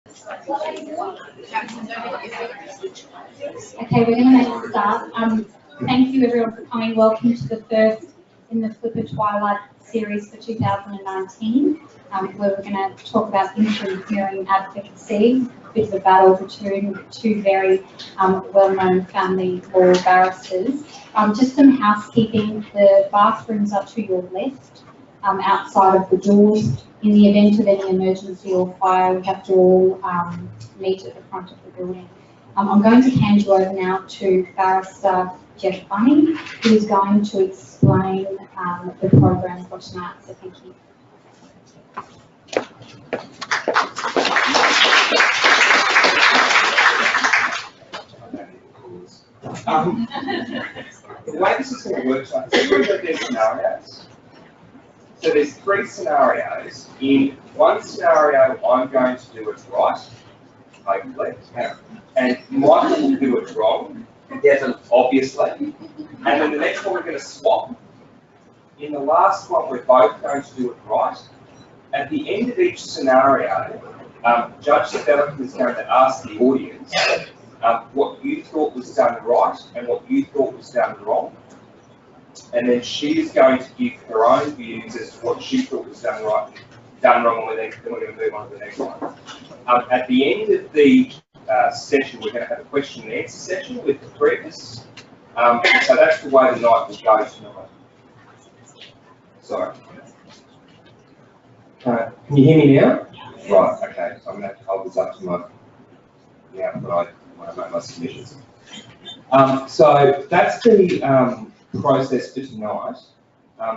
Okay, we're going to make a start. Thank you everyone for coming. Welcome to the first in the Flipper Twilight series for 2019, where we're going to talk about interim hearing advocacy, a bit of a battle between two very well-known family law barristers. Just some housekeeping: the bathrooms are to your left, outside of the doors. In the event of any emergency or fire, we have to all meet at the front of the building. I'm going to hand you over now to Barrister Judge Bunning, who is going to explain the program for tonight. So thank you. The way this is going to work, so there's scenarios. So there's three scenarios. In one scenario, I'm going to do it right, hopefully, and Michael will do it wrong, obviously. And then the next one we're going to swap. In the last one, we're both going to do it right. At the end of each scenario, Judge Spelleken is going to ask the audience what you thought was done right and what you thought was done wrong. And then she is going to give her own views as to what she thought was done right, done wrong, and then we're going to move on to the next one. At the end of the session, we're going to have a question and answer session with the three of us. So that's the way the night will go tonight. Sorry. Can you hear me now? Right, okay. So I'm going to have to hold this up to my when I make my submissions. So that's the process for tonight.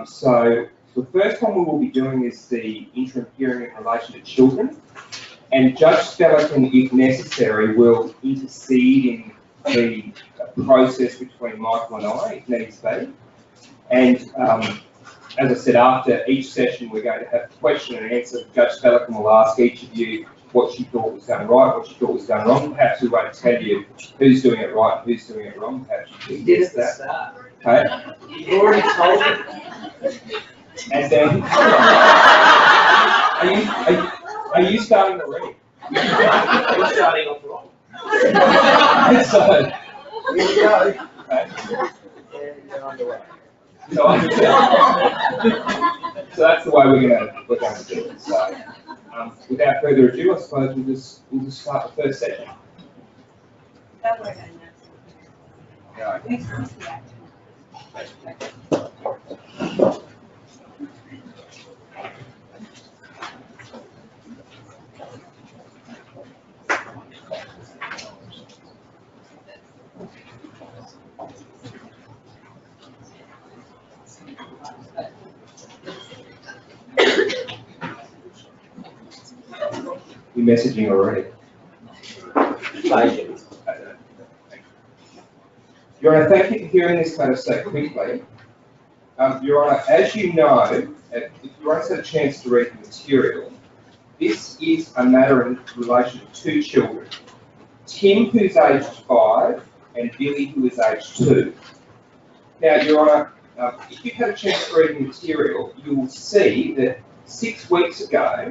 So the first one we will be doing is the interim hearing in relation to children, and Judge Spelleken, if necessary, will intercede in the process between Michael and I, if needs be. And as I said, after each session, we're going to have a question and answer. Judge Spelleken will ask each of you what she thought was done right, what she thought was done wrong. Perhaps we won't tell you who's doing it right and who's doing it wrong. Perhaps you did at the start. Okay. You've already told me. And then, are you starting the read? You're starting off wrong. So, here we go. Okay. And you're underway. So that's the way we're going to do it. So, without further ado, I suppose we'll just start the first session. You're messaging already. Your Honour, thank you for hearing this matter so quickly. Your Honour, as you know, if you once had a chance to read the material, this is a matter in relation to two children. Tim, who's aged 5, and Billy, who is aged 2. Now, Your Honour, if you've had a chance to read the material, you will see that 6 weeks ago,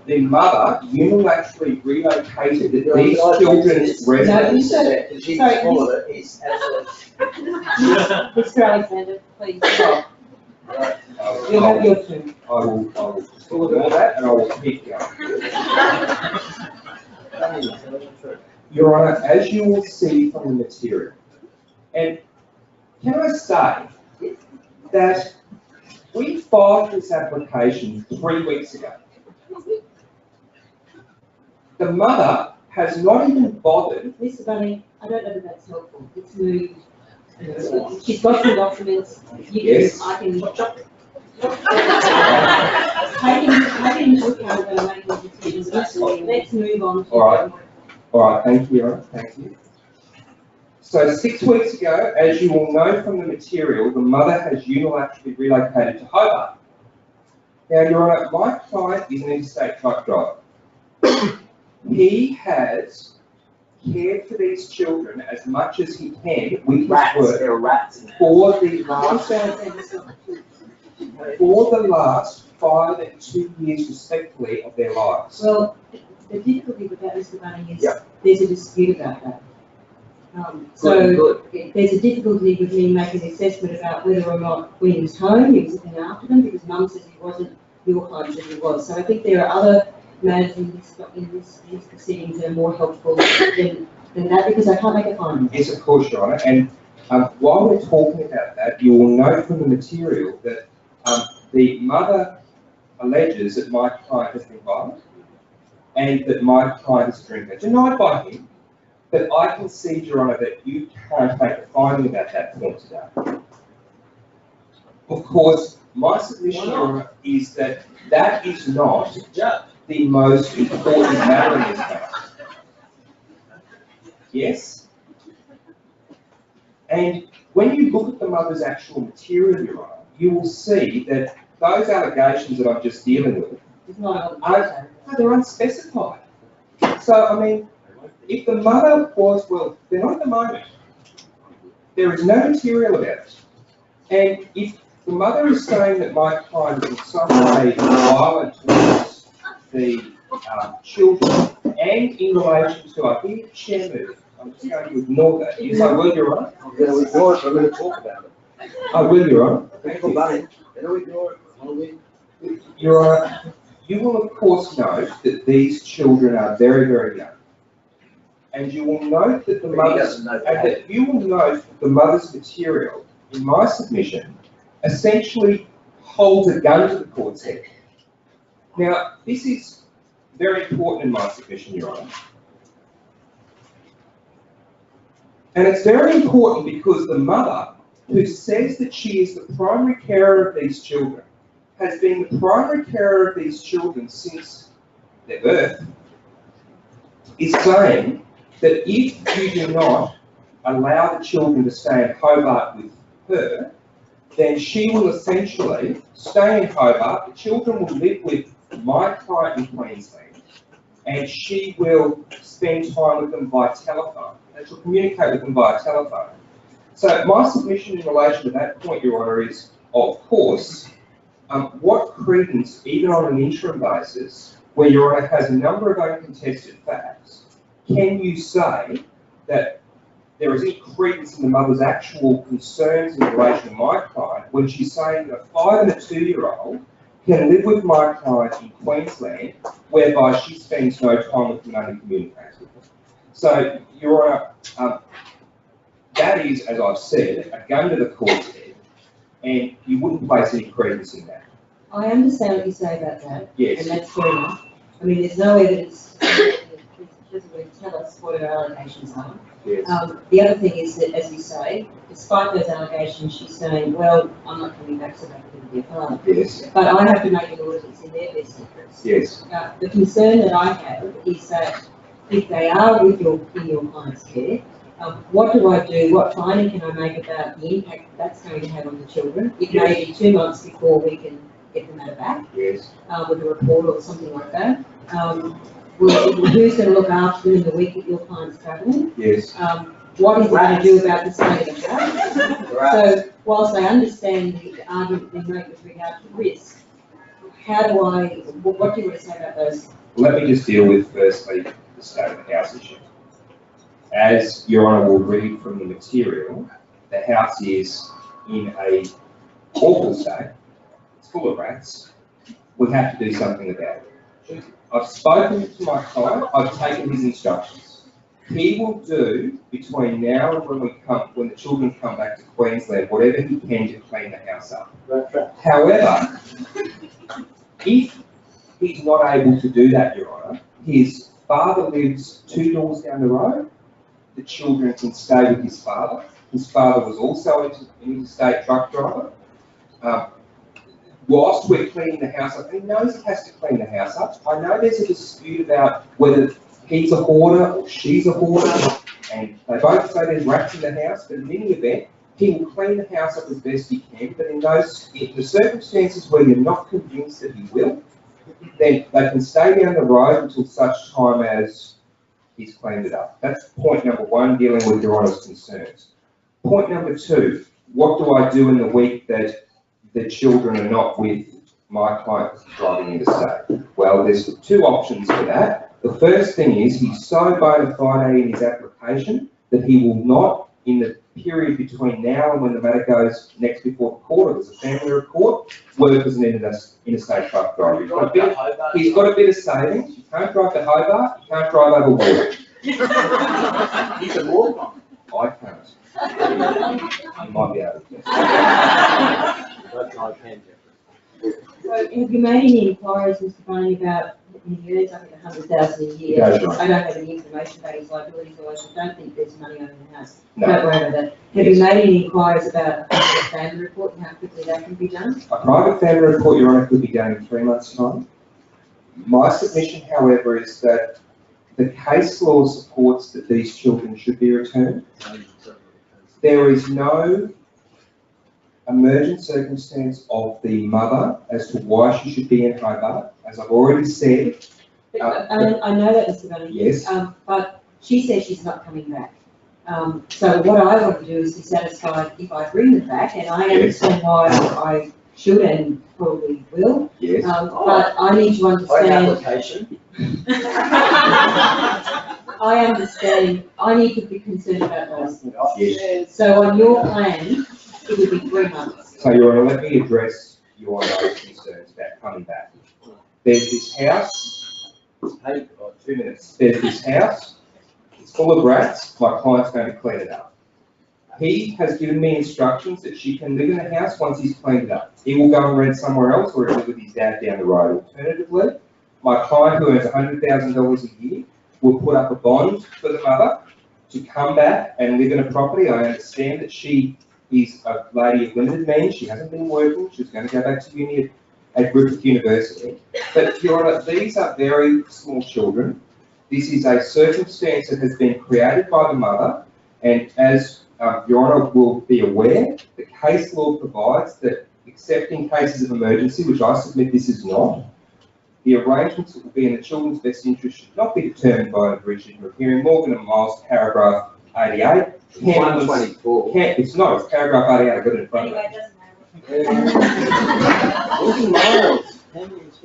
the mother unilaterally relocated these children's residence. No, you said it, because you followed it. It's absolutely. Mr. Alexander, please. Right. You'll have your turn. I will just ignore that and I will keep going. Your Honour, as you will see from the material, and can I say that we filed this application 3 weeks ago. The mother has not even bothered. Mr. Bunning, I don't know if that's helpful. It's moved. She's got some documents. Yes. I can taking into account when I'm making decisions. Let's move on. All right. Thank you, Your Honour. Thank you. So 6 weeks ago, as you will know from the material, the mother has unilaterally relocated to Hobart. Now, Your Honour, my client is an interstate truck driver. He has cared for these children as much as he can with his work There are rats in for the last 5 and 2 years respectively of their lives. Well, the difficulty with that, Mr. Bunning, is Yeah. there's a dispute about that. There's a difficulty with me making an assessment about whether or not when he was home, he was looking after them, because Mum says he wasn't, your client says he was. So I think there are other matters in these proceedings that are more helpful than that, because I can't make a finding. Yes, of course, Your Honour, and while we're talking about that, you will note from the material that the mother alleges that my client has been violent and that my client is a drinker. Denied by him, but I concede, Your Honour, that you can't make a finding about that point today. Of course, my submission, Your Honour, is that that is not the most important matter in this matter. Yes? And when you look at the mother's actual material, Your Honour, you will see that those allegations that I'm just dealing with they're unspecified. So, I mean, if the mother was, well, they're not at the moment. There is no material about it. And if the mother is saying that my client is in some way violent towards the children, and in relation to, I think, chair move, I'm just going to ignore that. Yes, I will, Your Honour. I'm going to ignore it, I'm going to talk about it. I will, Your Honour. Thank you. Bunning, don't ignore it, will we? Your Honour, you will of course note that these children are very, very young. And you will note that the mother's material in my submission essentially holds a gun to the court's head. Now, this is very important in my submission, Your Honour. And it's very important because the mother, who says that she is the primary carer of these children, has been the primary carer of these children since their birth, is saying that if you do not allow the children to stay in Hobart with her, then she will essentially stay in Hobart, the children will live with my client in Queensland, and she will spend time with them by telephone, and she'll communicate with them via telephone. So my submission in relation to that point, Your Honour, is, of course, what credence, even on an interim basis, where Your Honour has a number of uncontested facts, can you say that there is any credence in the mother's actual concerns in relation to my client when she's saying that a 5 and a 2-year-old can live with my client in Queensland, whereby she spends no time with them and communicates with them? So, Your Honour, that is, as I've said, a gun to the court's head, and you wouldn't place any credence in that. I understand what you say about that. Yes. And that's fair enough. I mean, there's no evidence that doesn't really tell us what her allegations are. Yes. The other thing is that, as you say, despite those allegations, she's saying, well, I'm not coming back so that I can be a father. Yes. But I have to make an order that's in their best interest. Yes. The concern that I have is that if they are in your client's care, what do I do? What finding can I make about the impact that's going to have on the children? It may be 2 months before we can get the matter back. Yes. With a report or something like that. Who's going to look after them in the week that your client's travelling? Yes. What is it going to do about the state of the house? So, whilst I understand the argument they make with regard to risk, what do you want to say about those? Let me just deal with firstly the state of the house issue. As Your Honour will read from the material, the house is in a awful state. It's full of rats. We have to do something about it. I've spoken to my client. I've taken his instructions. He will do between now and when the children come back to Queensland whatever he can to clean the house up. However, if he's not able to do that, Your Honour, his father lives 2 doors down the road. The children can stay with his father. His father was also an interstate truck driver. Whilst we're cleaning the house up, he knows he has to clean the house up. I know there's a dispute about whether he's a hoarder or she's a hoarder, and they both say there's rats in the house, but in any event, he will clean the house up as best he can, but in the circumstances where you're not convinced that he will, then they can stay down the road until such time as he's cleaned it up. That's point number 1, dealing with Your Honour's concerns. Point number 2, what do I do in the week that the children are not with my client driving interstate? Well, there's 2 options for that. The first thing is he's so bona fide in his application that he will not, in the period between now and when the matter goes next before the court, or there's a family court, work as an interstate truck driver. He's got a bit of savings. You can't drive to Hobart, you can't drive over water. You can walk on. I can't. You might be able to. But I can. So have you made any inquiries, Mr. Bunning, about, he earns, I think, 100,000 a year? That's right. I don't have any information about his liabilities, or I don't think there's money over the house. No. Don't worry about that. Have you made any inquiries about the family report and how quickly that can be done? A private family report, Your Honour, could be done in 3 months' time. My submission, however, is that the case law supports that these children should be returned. There is no emergent circumstance of the mother as to why she should be in Hobart. As I've already said. I know that, Mr. Bunning. Yes. But she says she's not coming back. So what I want to do is be satisfied if I bring them back, and I understand why I should and probably will. Yes. But I need to understand. Application. I understand. I need to be concerned about those things. Yes. So on your plan, it would be 3 months. So Your Honour, let me address your those concerns about coming back. There's this house. Hey, 2 minutes. There's this house. It's full of rats. My client's going to clean it up. He has given me instructions that she can live in the house once he's cleaned it up. He will go and rent somewhere else, or live with his dad down the road. Alternatively, my client, who earns $100,000 a year, will put up a bond for the mother to come back and live in a property. I understand that she is a lady of limited means. She hasn't been working. She's going to go back to uni at Griffith University. But Your Honour, these are very small children. This is a circumstance that has been created by the mother, and as Your Honour will be aware, the case law provides that except in cases of emergency, which I submit this is not, the arrangements that will be in the children's best interest should not be determined by an abridged hearing. Morgan and Miles, paragraph 88. 124. It's not, it's paragraph 88, I've got it in front of me.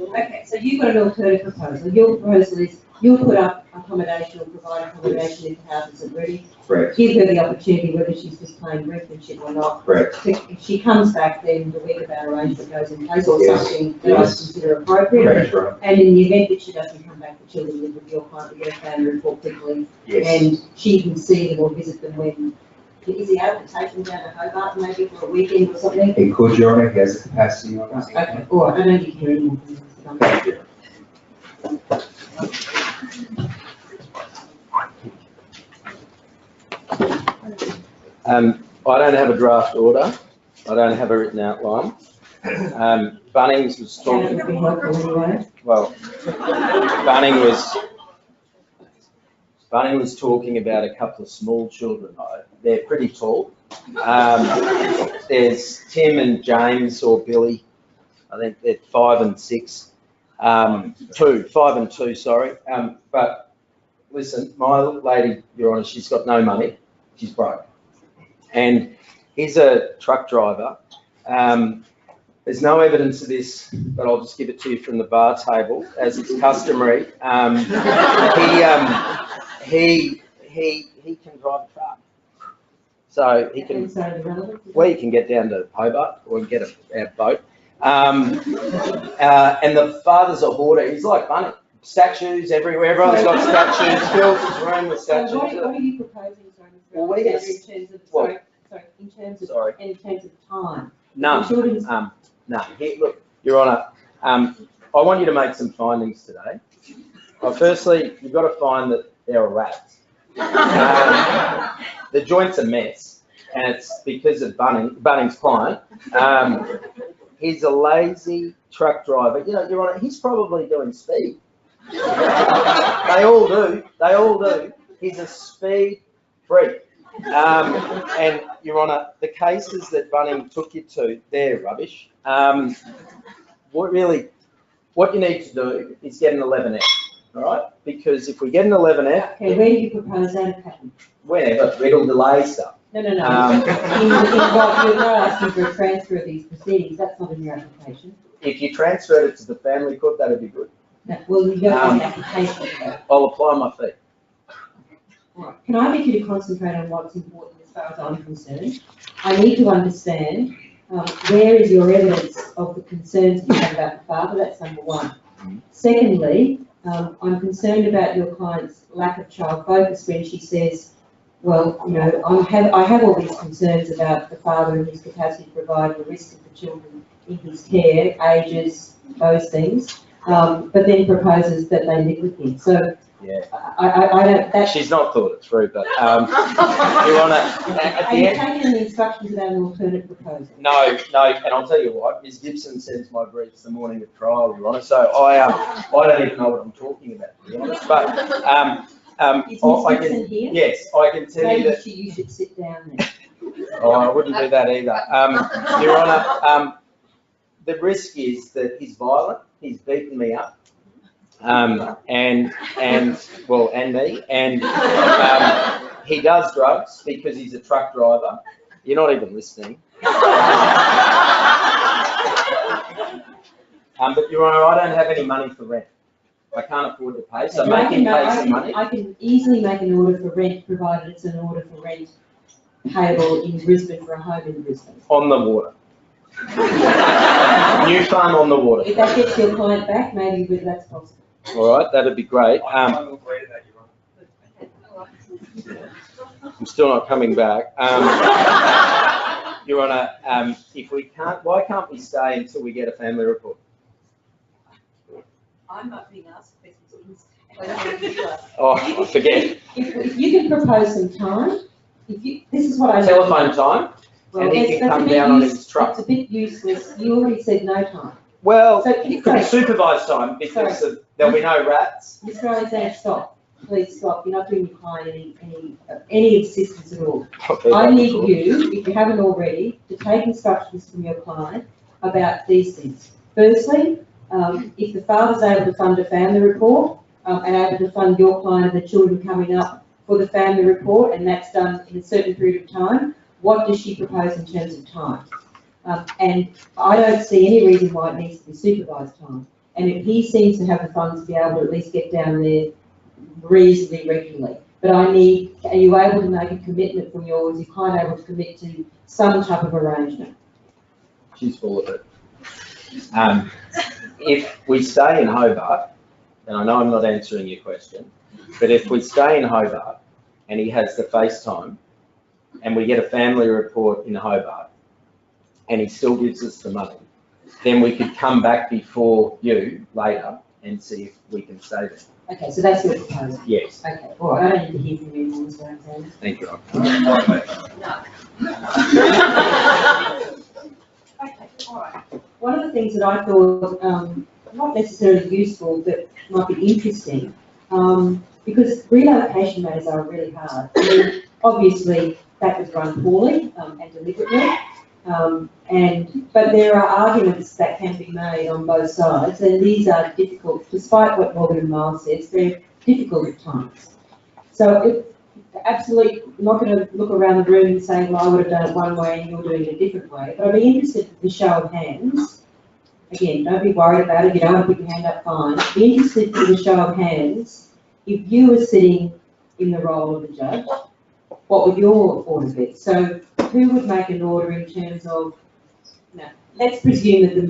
Okay, so you've got an alternative proposal. Your proposal is you'll put up accommodation or provide accommodation if the house isn't ready. Correct. Give her the opportunity, whether she's just playing brinkmanship or not. Correct. If she comes back, then the week of that arrangement goes in place, or Yes. something that I Yes. consider appropriate. Correct, right. And in the event that she doesn't come back, the children live with your client, we get a family report quickly. Yes. And she can see them or visit them when, is he able to take them down to Hobart maybe for a weekend or something? He could, Your Honour, he has the capacity on us. Okay, all right, I don't need to hear any more from Mr. Bunning. Thank you. I don't have a draft order. I don't have a written outline. Bunnings was That talking, would be helpful anyway. well, Bunning was talking about a couple of small children. They're pretty tall. There's Tim and James, or Billy. I think they're 5 and 6. 5 and 2, sorry. But listen, my lady, Your Honour, she's got no money. She's broke. And he's a truck driver. There's no evidence of this, but I'll just give it to you from the bar table, as it's customary. He can drive a truck. So he can, well, you can get down to Hobart or get a boat. And the father's a hoarder. He's like Bunning. Statues everywhere. Everyone's got statues. Fills his room with statues. So what are you proposing, sorry, Mr. Well, Bunning, we in get- terms of, well, in terms of time? No, The children's- no. Here, look, Your Honour, I want you to make some findings today. Well, firstly, you've got to find that there are rats. The joint's a mess, and it's because of Bunning's client. He's a lazy truck driver. You know, Your Honour, he's probably doing speed. They all do. He's a speed freak. And Your Honour, the cases that Bunning took you to, they're rubbish. What you need to do is get an 11F, all right? Because if we get an 11F, Okay, where do you propose that to happen? whenever, it'll delay stuff. No. You're not asking for a transfer of these proceedings, that's not in your application. If you transferred it to the family court, that'd be good. Well, you don't need an application for that. I'll apply my fee. Right. Can I get you to concentrate on what's important as far as I'm concerned? I need to understand where is your evidence of the concerns you have about the father. That's number one. Secondly, I'm concerned about your client's lack of child focus when she says, well, you know, I have all these concerns about the father and his capacity to provide the risk of the children in his care, ages, those things, but then proposes that they live with him. So yeah, I don't. That, she's not thought it through, but you want to at are the you end. taking the instructions about an alternate proposal? No, and I'll tell you what, Ms. Gibson sends my briefs the morning of trial, Your Honour, so I don't even know what I'm talking about, to be honest, but Is Ms. Gibson here? yes, I can tell you Maybe that. you should sit down there. Oh, I wouldn't do that either. Your Honour, the risk is that he's violent, he's beaten me up, and me, and he does drugs because he's a truck driver. You're not even listening. But Your Honour, I don't have any money for rent. I can't afford to pay, so make him pay some money. I can easily make an order for rent, provided it's an order for rent payable in Brisbane for a home in Brisbane. On the water. New fund on the water. If that gets your client back, maybe that's possible. All right, that'd be great. I will agree to that, Your Honour. I'm still not coming back. Your Honour, if we can't, why can't we stay until we get a family report? I'm not being asked questions. Oh, I forget. If you can propose some time, this is what I know. Telephone time, and he can come down on his truck. It's a bit useless. You already said no time. Well, So, it could be supervised time because there'll be no rats. Mr. Alexander, stop. Please stop. You're not doing your client any assistance at all. I need you, if you haven't already, to take instructions from your client about these things. Firstly, if the father's able to fund a family report and able to fund your client and the children coming up for the family report, and that's done in a certain period of time, what does she propose in terms of time? And I don't see any reason why it needs to be supervised time. And if he seems to have the funds to be able to at least get down there reasonably regularly. But are you able to make a commitment from yours? Is your client able to commit to some type of arrangement? She's full of it. If we stay in Hobart, and I know I'm not answering your question, but if we stay in Hobart and he has the FaceTime and we get a family report in Hobart and he still gives us the money, then we could come back before you later and see if we can stay there. Okay, so that's your proposal? Yes. Okay, all right, I don't need to hear from you anymore, Mr. Alexander. Thank you. Okay, all right. One of the things that I thought, not necessarily useful, but might be interesting, because relocation matters are really hard. I mean, obviously, that was run poorly and deliberately, but there are arguments that can be made on both sides, and these are difficult, despite what Morgan and Miles says, they're difficult at times. So absolutely not going to look around the room and say, well, I would have done it one way and you're doing it a different way, but I'd be interested in the show of hands. Again, don't be worried about it. If you don't want to put your hand up, fine. Be interested in the show of hands. If you were sitting in the role of the judge, what would your order be? So who would make an order in terms of, let's presume that the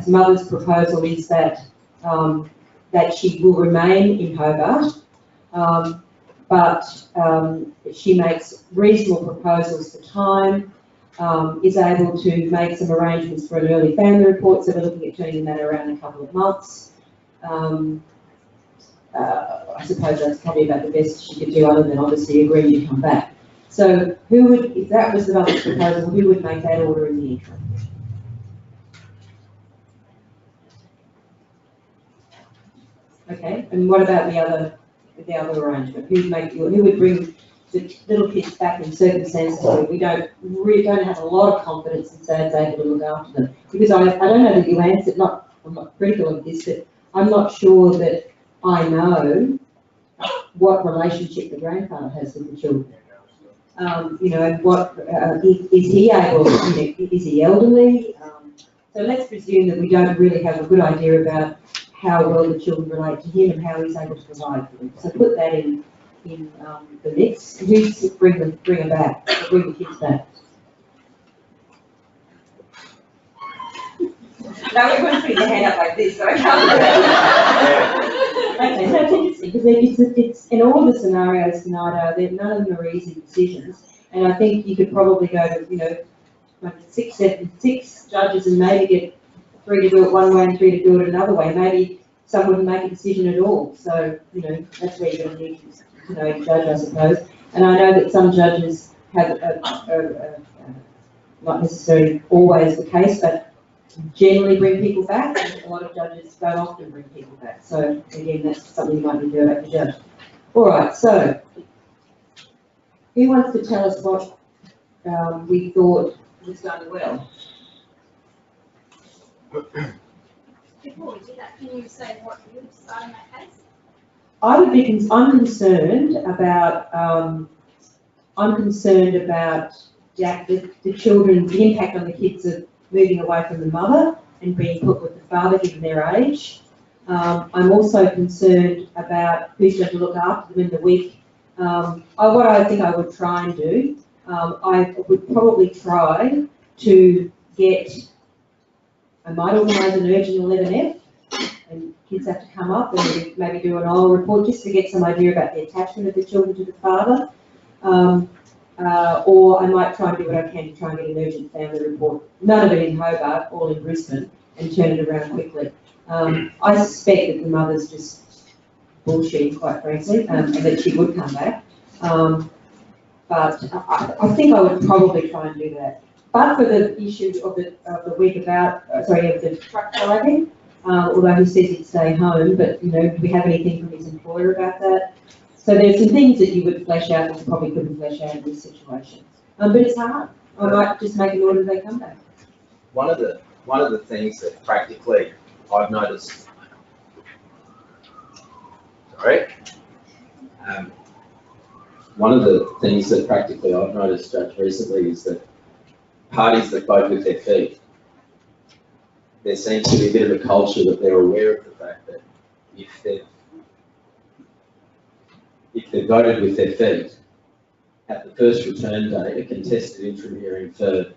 mother's proposal is that that she will remain in Hobart, but she makes reasonable proposals for time, is able to make some arrangements for an early family report, so we're looking at turning that around in a couple of months. I suppose that's probably about the best she could do, other than obviously agree to come back. So who would, if that was the mother's proposal, who would make that order in the interim? Okay, and what about the other arrangement? Who would bring the little kids back in circumstances where we don't have a lot of confidence in Sad's able to look after them? Because I don't know that you answered, I'm not critical of this, but I'm not sure that I know what relationship the grandfather has with the children. Is he able, is he elderly? So let's presume that we don't really have a good idea about how well the children relate to him and how he's able to provide for them. So put that in the mix. Who's bring them back, bring the kids back. No, everyone's putting their hand up like this, so I can't. Okay, so it's interesting because it's in all of the scenarios tonight, none of them are easy decisions, and I think you could probably go to like 6 judges and maybe get 3 to do it one way and 3 to do it another way. Maybe some wouldn't make a decision at all. So that's where you're going to need to know each judge, I suppose. And I know that some judges have not necessarily always the case, but generally bring people back, and a lot of judges don't often bring people back. So again, that's something you might need to do about the judge. All right, so who wants to tell us what we thought was done well? Before we do that, can you say what you would decide in that case? I'm concerned about the children, the impact on the kids of moving away from the mother and being put with the father given their age. I'm also concerned about who's going to look after them in the week. What I think I would try and do, I would probably try to I might organise an urgent 11F, and kids have to come up and maybe do an oral report just to get some idea about the attachment of the children to the father. Or I might try and do what I can to try and get an urgent family report. None of it in Hobart, all in Brisbane, and turn it around quickly. I suspect that the mother's just bullshitting, quite frankly, and that she would come back. But I think I would probably try and do that. But for the issue of the week about, of the truck driving, although he says he'd stay home, but do we have anything from his employer about that? So there's some things that you would flesh out that you probably couldn't flesh out in this situation. But it's hard. I might just make an order they come back. One of the things that practically I've noticed. One of the things that practically I've noticed, Judge, recently is that parties that vote with their feet, there seems to be a bit of a culture that they're aware of the fact that if they've voted with their feet, at the first return date, a contested interim hearing for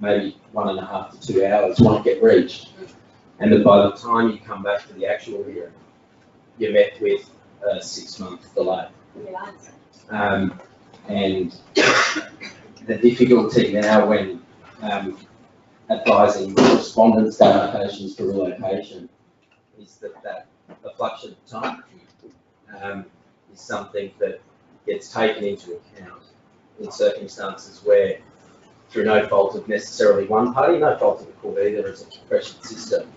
maybe 1.5 to 2 hours won't get reached. And that by the time you come back to the actual hearing, you're met with a 6-month delay. And the difficulty now when advising respondents' applications for relocation is that the fluctuation of time is something that gets taken into account in circumstances where, through no fault of necessarily one party, no fault of the court either as a progression system,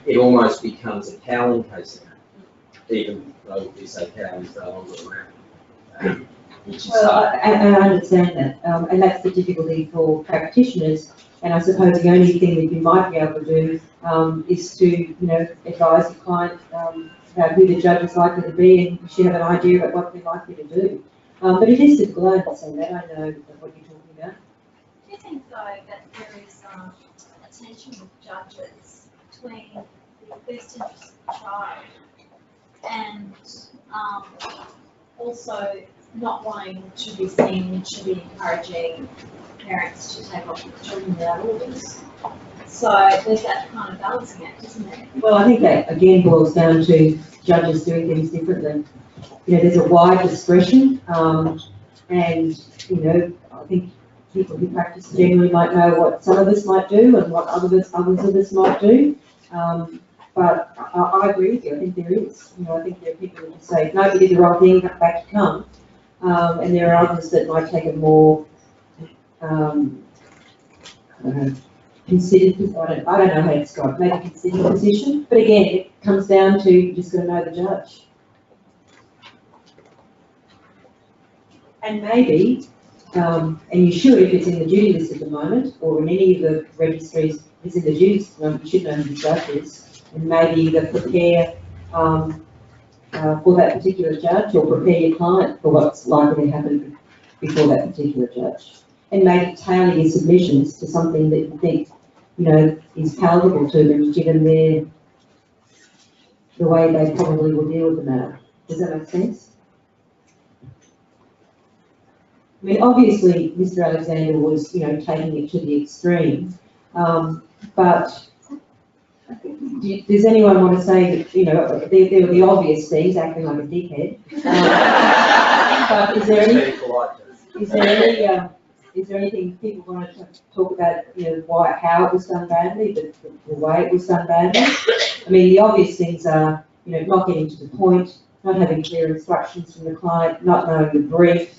it almost becomes a cowling case now, even though we say cowlings no longer around, which is hard. I understand that, and that's the difficulty for practitioners. And I suppose the only thing that you might be able to do is to, advise the client about who the judge is likely to be, and you should have an idea about what they're likely to do. But it is difficult, I understand that, I know what you're talking about. Do you think, though, that there is a tension with judges between the best interest of the child and also not wanting to be seen, to be encouraging parents to take off the children without orders? So there's that kind of balancing act, isn't there? Well, I think that again boils down to judges doing things differently. There's a wide discretion, and I think people who practice generally might know what some of us might do and what others of us might do. But I agree with you. I think there is. I think there are people who just say, no, you did the wrong thing, back you come. And there are others that might take a more considered, I don't know how to describe it, maybe considered position. But again, it comes down to you just got to know the judge. And maybe, and you should if it's in the duty list at the moment, or in any of the registries, if it's in the duty list at the moment, you should know who the judge is, and maybe either prepare for that particular judge, or prepare your client for what's likely to happen before that particular judge. And maybe tailor your submissions to something that you think, is palatable to them, given their the way they probably will deal with the matter. Does that make sense? I mean, obviously, Mr. Alexander was, you know, taking it to the extreme, but does anyone want to say that, you know, there were the obvious things, acting like a dickhead? But is there anything people want to talk about, you know, how it was done badly, the way it was done badly? I mean, the obvious things are, you know, not getting to the point, not having clear instructions from the client, not knowing the brief,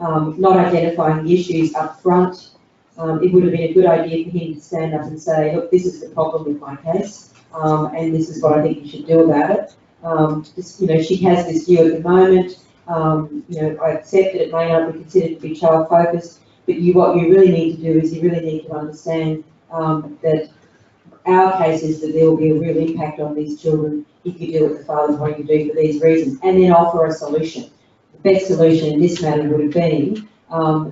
not identifying the issues up front. It would have been a good idea for him to stand up and say, look, this is the problem with my case, and this is what I think you should do about it. You know, she has this view at the moment. You know, I accept that it may not be considered to be child focused, but what you really need to do is you really need to understand that our case is that there will be a real impact on these children if you do what the father's wanting to do for these reasons, and then offer a solution. The best solution in this matter would have been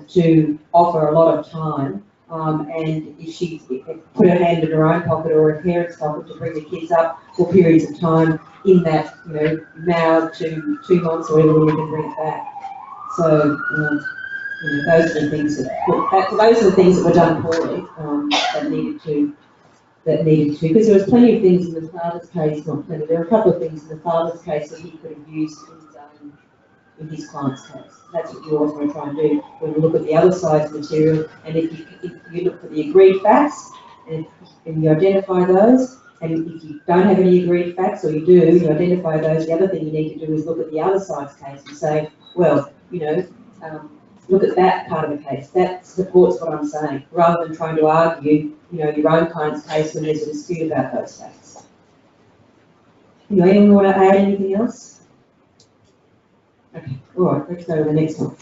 to offer a lot of time, and if she put her hand in her own pocket or her parents' pocket to bring the kids up for periods of time in that, you know, now to 2 months or whatever, we can bring it back. So, you know, those are the things that were done poorly, that needed to, because there was plenty of things in the father's case, not plenty, there were a couple of things in the father's case that he could have used in his client's case. That's what you always want to try and do, when you look at the other side's material, and if you look for the agreed facts, and you identify those, and if you don't have any agreed facts, or you do, you identify those, the other thing you need to do is look at the other side's case and say, well, you know, look at that part of the case, that supports what I'm saying, rather than trying to argue, you know, your own client's case when there's a dispute about those facts. Anyway, anyone want to add anything else? Okay, all right, let's go to the next one.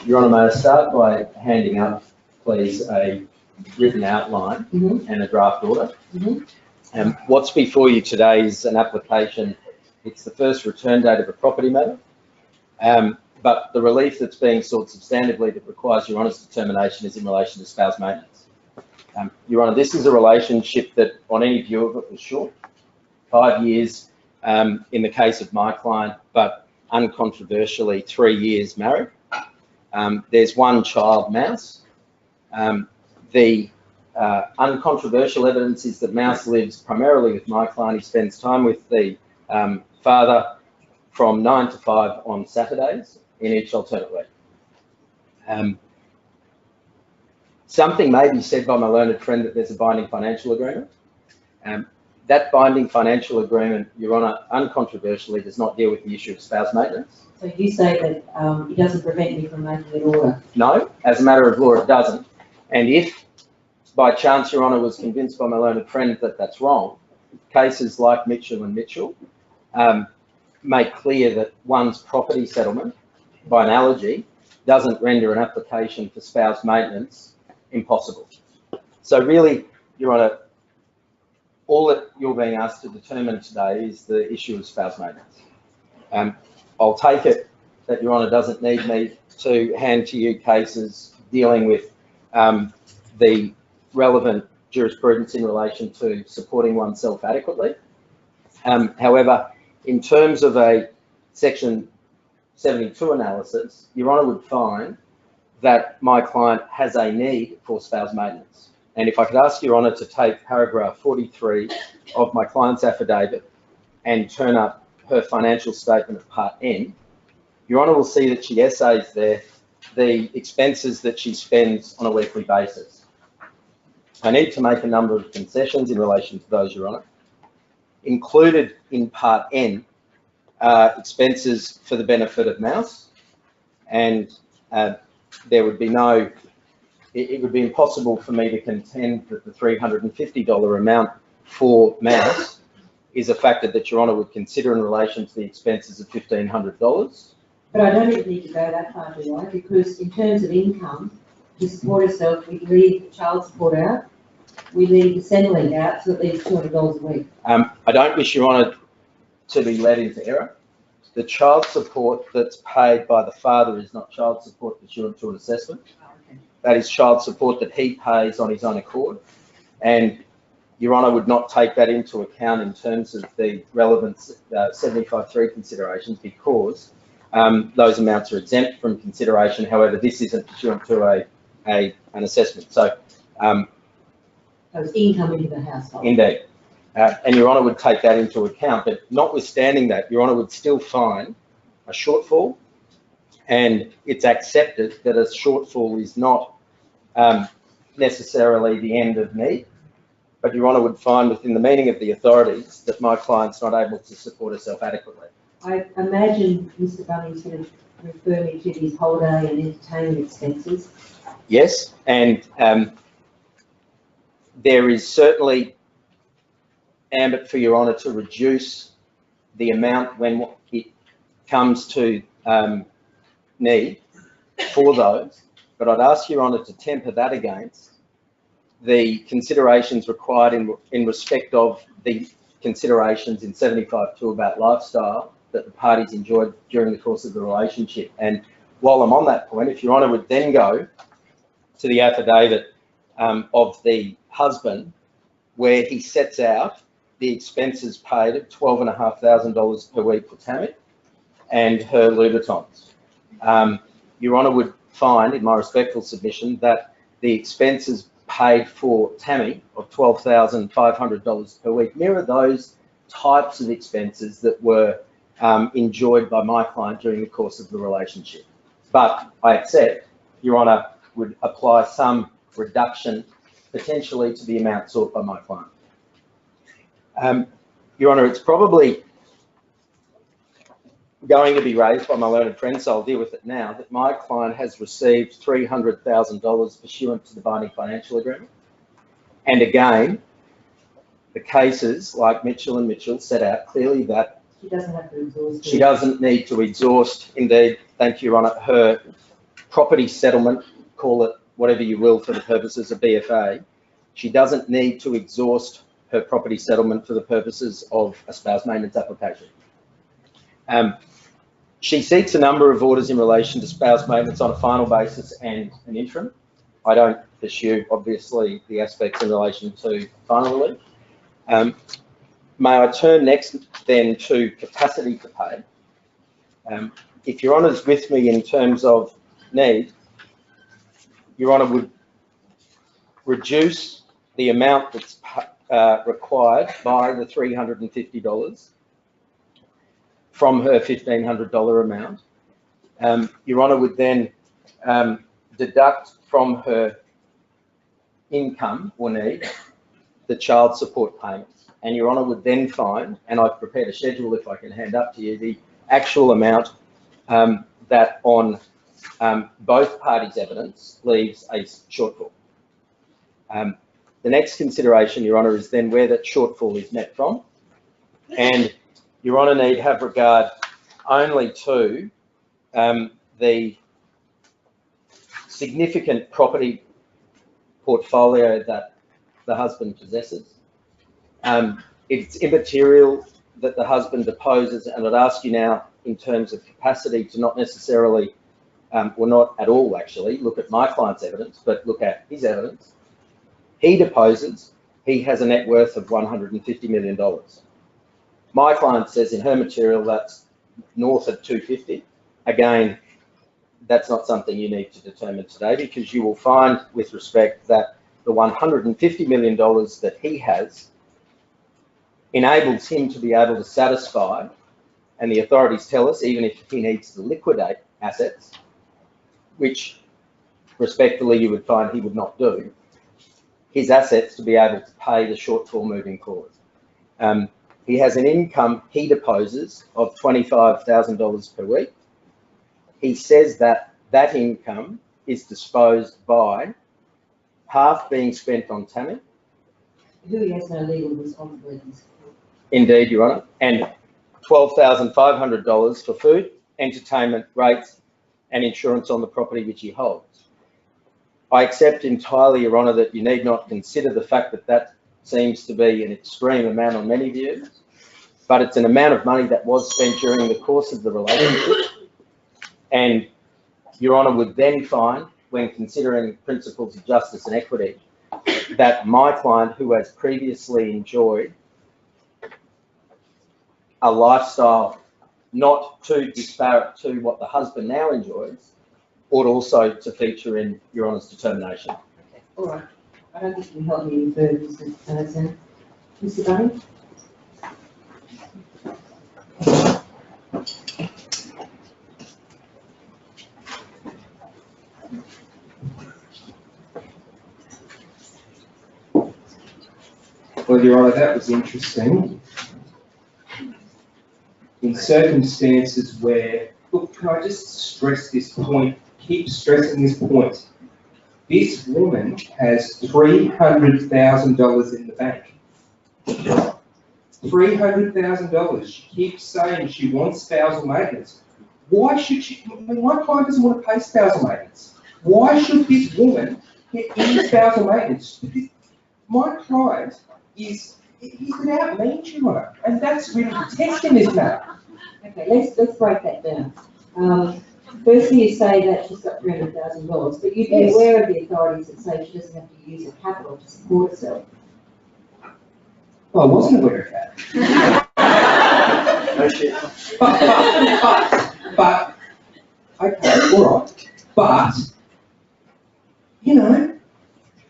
Your Honour, may I start by handing up, please, a written outline and a draft order. What's before you today is an application. It's the first return date of a property matter, but the relief that's being sought substantively that requires Your Honour's determination is in relation to spouse maintenance. Your Honour, this is a relationship that, on any view of it, was short, 5 years in the case of my client, but uncontroversially 3 years married. There's one child, Mouse. The uncontroversial evidence is that Mouse lives primarily with my client. He spends time with the father from 9 to 5 on Saturdays in each alternate week. Something may be said by my learned friend that there's a binding financial agreement. That binding financial agreement, Your Honour, uncontroversially does not deal with the issue of spouse maintenance. So you say that it doesn't prevent me from making an order? No, as a matter of law it doesn't. And if by chance Your Honour was convinced by my learned friend that that's wrong, cases like Mitchell and Mitchell make clear that one's property settlement, by analogy, doesn't render an application for spouse maintenance impossible. So really, Your Honour, all that you're being asked to determine today is the issue of spouse maintenance. I'll take it that Your Honour doesn't need me to hand to you cases dealing with the relevant jurisprudence in relation to supporting oneself adequately. However, in terms of a Section 72 analysis, Your Honour would find that my client has a need for spouse maintenance. And if I could ask Your Honour to take paragraph 43 of my client's affidavit and turn up her financial statement of Part N, Your Honour will see that she essays there the expenses that she spends on a weekly basis. I need to make a number of concessions in relation to those, Your Honour. Included in Part N are expenses for the benefit of Mouse, and there would be no, it would be impossible for me to contend that the $350 amount for Mouse is a factor that Your Honour would consider in relation to the expenses of $1,500. But I don't even need to go that far, do I? Because in terms of income, to support herself, we leave child support out. we leave the Centrelink out, so it leaves $200 a week. I don't wish Your Honour to be led into error. The child support that's paid by the father is not child support pursuant to an assessment. That is child support that he pays on his own accord. And Your Honour would not take that into account in terms of the relevant 75(3) considerations, because those amounts are exempt from consideration. However, this isn't pursuant to an assessment. So, It's income into the household. indeed. And Your Honour would take that into account, but notwithstanding that, Your Honour would still find a shortfall, and it's accepted that a shortfall is not necessarily the end of need, but Your Honour would find within the meaning of the authorities that my client's not able to support herself adequately. I imagine Mr. Bunning's going to refer me to his holiday and entertainment expenses. Yes, and there is certainly ambit for Your Honour to reduce the amount when it comes to need for those, but I'd ask Your Honour to temper that against the considerations required in respect of the considerations in 75(2) about lifestyle that the parties enjoyed during the course of the relationship. And while I'm on that point, if Your Honour would then go to the affidavit of the husband, where he sets out the expenses paid of $12,500 per week for Tammy and her Louboutins. Your Honour would find, in my respectful submission, that the expenses paid for Tammy of $12,500 per week mirror those types of expenses that were enjoyed by my client during the course of the relationship. But I accept Your Honour would apply some reduction potentially to the amount sought by my client. Your Honour, it's probably going to be raised by my learned friend, so I'll deal with it now, that my client has received $300,000 pursuant to the binding financial agreement. And again, the cases like Mitchell and Mitchell set out clearly that She doesn't have to exhaust. she doesn't need to exhaust, indeed, thank you, Your Honour, her property settlement, call it whatever you will for the purposes of BFA. She doesn't need to exhaust her property settlement for the purposes of a spouse maintenance application. She seeks a number of orders in relation to spouse maintenance on a final basis and an interim. I don't pursue, obviously, the aspects in relation to final relief. May I turn next then to capacity to pay? If Your Honour's with me in terms of need, Your Honour would reduce the amount that's required by the $350 from her $1,500 amount. Your Honour would then deduct from her income or need the child support payments. And Your Honour would then find, and I've prepared a schedule if I can hand up to you, the actual amount that on both parties' evidence leaves a shortfall. The next consideration, Your Honour, is then where that shortfall is met from. And Your Honour need have regard only to the significant property portfolio that the husband possesses. It's immaterial that the husband deposes, and I'd ask you now in terms of capacity to not necessarily, or not at all actually, look at my client's evidence, but look at his evidence. He deposes, he has a net worth of $150 million. My client says in her material that's north of 250. Again, that's not something you need to determine today, because you will find with respect that the $150 million that he has enables him to be able to satisfy, and the authorities tell us, even if he needs to liquidate assets, which respectfully you would find he would not do, his assets to be able to pay the shortfall moving forward. He has an income, he deposes, of $25,000 per week. He says that that income is disposed by half being spent on Tammy. Who he has no legal responsibilities. Indeed, Your Honour, and $12,500 for food, entertainment, rates, and insurance on the property which he holds. I accept entirely, Your Honour, that you need not consider the fact that that seems to be an extreme amount on many views, but it's an amount of money that was spent during the course of the relationship. And Your Honour would then find, when considering principles of justice and equity, that my client, who has previously enjoyed a lifestyle not too disparate to what the husband now enjoys, ought also to feature in Your Honour's determination. Okay, all right. I don't think you can help me any further, Mr. Alexander. Mr. Bunning? Well, Your Honour, that was interesting. In circumstances where, look, can I just stress this point, keep stressing this point. This woman has $300,000 in the bank. $300,000. She keeps saying she wants spousal maintenance. Why should she? I mean, my client doesn't want to pay spousal maintenance. Why should this woman get any spousal maintenance? Because my client he's without means, Your Honour, and that's really the test in this matter. Okay, let's break that down. Firstly, you say that she's got $300,000, but you'd be Yes. aware of the authorities that say she doesn't have to use her capital to support herself. Well, I wasn't aware of that. No shit. But, okay, all right. But, you know,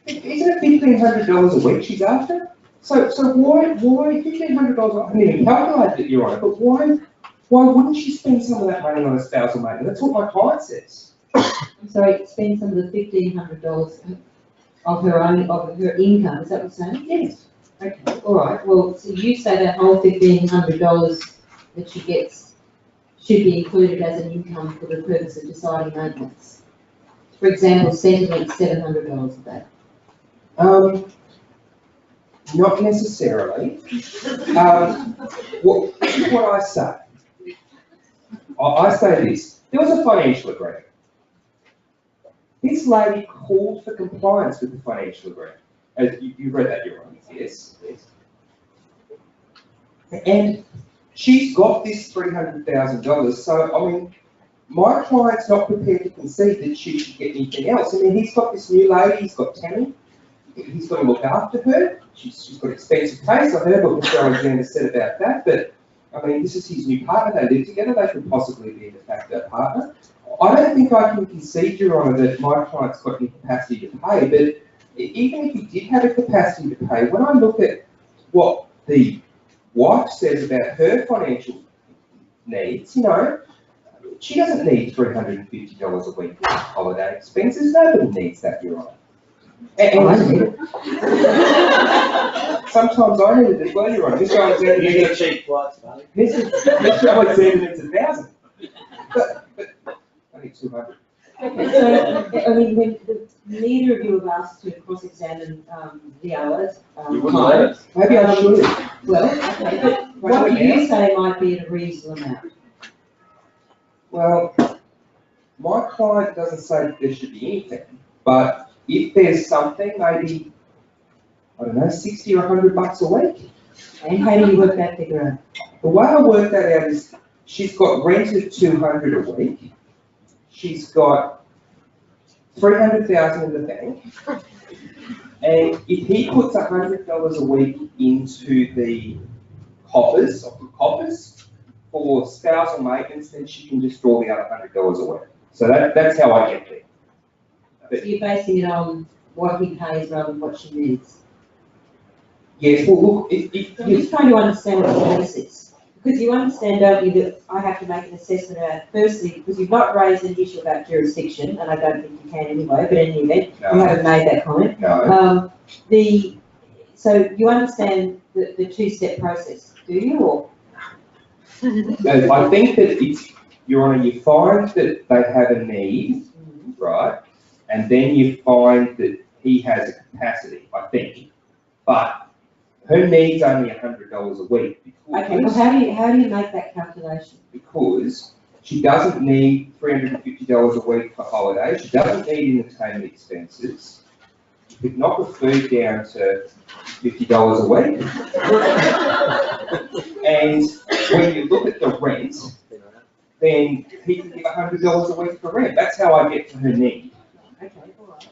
isn't it $1,500 a week she's after? So why $1,500? I haven't even calculated it, Your Honour, but why wouldn't she spend some of that money on a spousal maintenance? That's what my client says. I'm sorry, spend some of the $1,500 of her income, is that what you're saying? Yes. Okay, all right, well, so you say that whole $1,500 that she gets should be included as an income for the purpose of deciding maintenance. For example, sentiment $700 a day. Not necessarily. Well, this is what I say. I say this. There was a financial agreement. This lady called for compliance with the financial agreement. As you read that, Your Honour. Yes. And she's got this $300,000. So, I mean, my client's not prepared to concede that she should get anything else. I mean, he's got this new lady, he's got Tammy. He's got to look after her. She's got expensive taste. I heard what Mr. Alexander said about that, but I mean, this is his new partner. They live together. They could possibly be a de facto partner. I don't think I can concede, Your Honour, that my client's got any capacity to pay, but even if he did have a capacity to pay, when I look at what the wife says about her financial needs, you know, she doesn't need $350 a week for holiday expenses. Nobody needs that, Your Honour. And sometimes I need it as well, Your Honour. Mr. Alexander, You get cheap flights, buddy. Mr. Alexander needs 1,000. But I need 200. Okay, so, I mean, neither of you have asked to cross-examine the hours. You wouldn't let us. Maybe I should. Well, okay, but what would you say might be a reasonable amount? Well, my client doesn't say that there should be anything, but if there's something, maybe, I don't know, 60 or $100 a week. And how do you work that figure out? The way I work that out is she's got rented $200 a week. She's got $300,000 in the bank. And if he puts $100 a week into the coffers for spousal maintenance, then she can just draw the other $100 a week. So that's how I get there. So you're basing it on what he pays rather than what she needs? Yes, well, look, I'm just trying to understand what the basis. Because you understand, don't you, that I have to make an assessment about, firstly, because you've not raised an issue about jurisdiction, and I don't think you can anyway, but in any event, you haven't made that comment. No. So you understand the two-step process, do you, or? I think that it's, Your Honour, you find that they have a need, right? And then you find that he has a capacity, I think. But her need's only $100 a week. Okay, well, how do you make that calculation? Because She doesn't need $350 a week for holidays. She doesn't need entertainment expenses. You could knock the food down to $50 a week. And when you look at the rent, then he can give $100 a week for rent. That's how I get to her need. Okay, all right.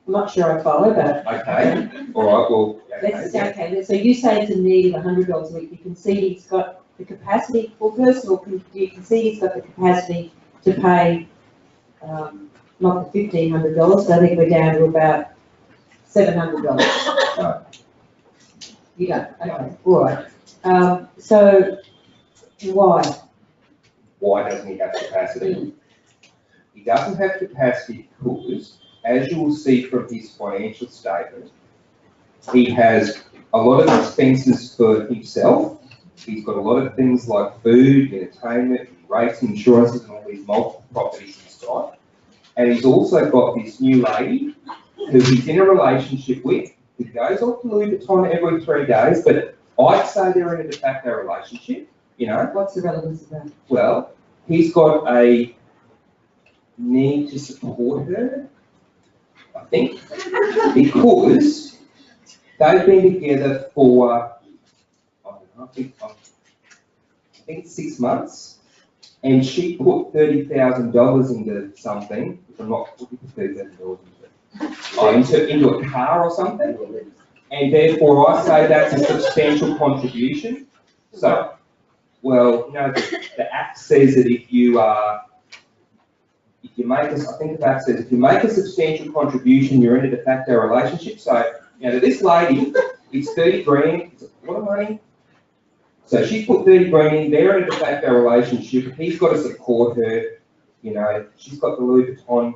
I'm not sure I follow that. Okay, all right, well, Let's say, okay, so you say it's a need of $100 a week. You can see he's got the capacity, well, first of all, you can see he's got the capacity to pay, not the $1,500, so I think we're down to about $700. No. You don't, okay, all right. So, why? Why doesn't he have capacity? He doesn't have capacity because, as you will see from his financial statement, he has a lot of expenses for himself. He's got a lot of things like food, entertainment, rates, insurances, and all these multiple properties inside. And he's also got this new lady who he's in a relationship with, who goes off to Louis Vuitton every 3 days, but I'd say they're in a de facto relationship, you know. What's the relevance of that? Well, he's got a need to support her, I think, because they've been together for, I don't know, I think 6 months, and she put $30,000 into something, if I'm not looking for $30,000 into a car or something, and therefore I say that's a substantial contribution. So, well, you know, the Act says that if you make a, I think the Act says if you make a substantial contribution, you're in a de facto relationship. So, you know, this lady, it's 30 grand, it's a lot of money. So she's put 30 grand in, they're in a de facto relationship, he's got to support her, you know, she's got the Louis Vuitton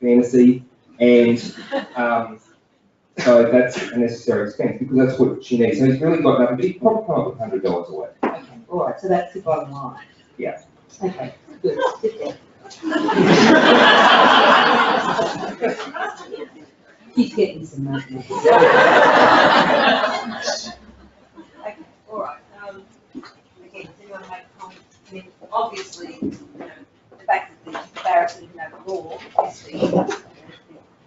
fantasy, and so that's a necessary expense because that's what she needs. So he's really got nothing, but he's probably come up with $100 a week. Okay, all right, so that's the bottom line. Yeah. Okay, good. Sit down. He's getting some money. Okay, all right. Again, does anyone make a comment? I mean, obviously, you know, the fact that the barristers know the law is the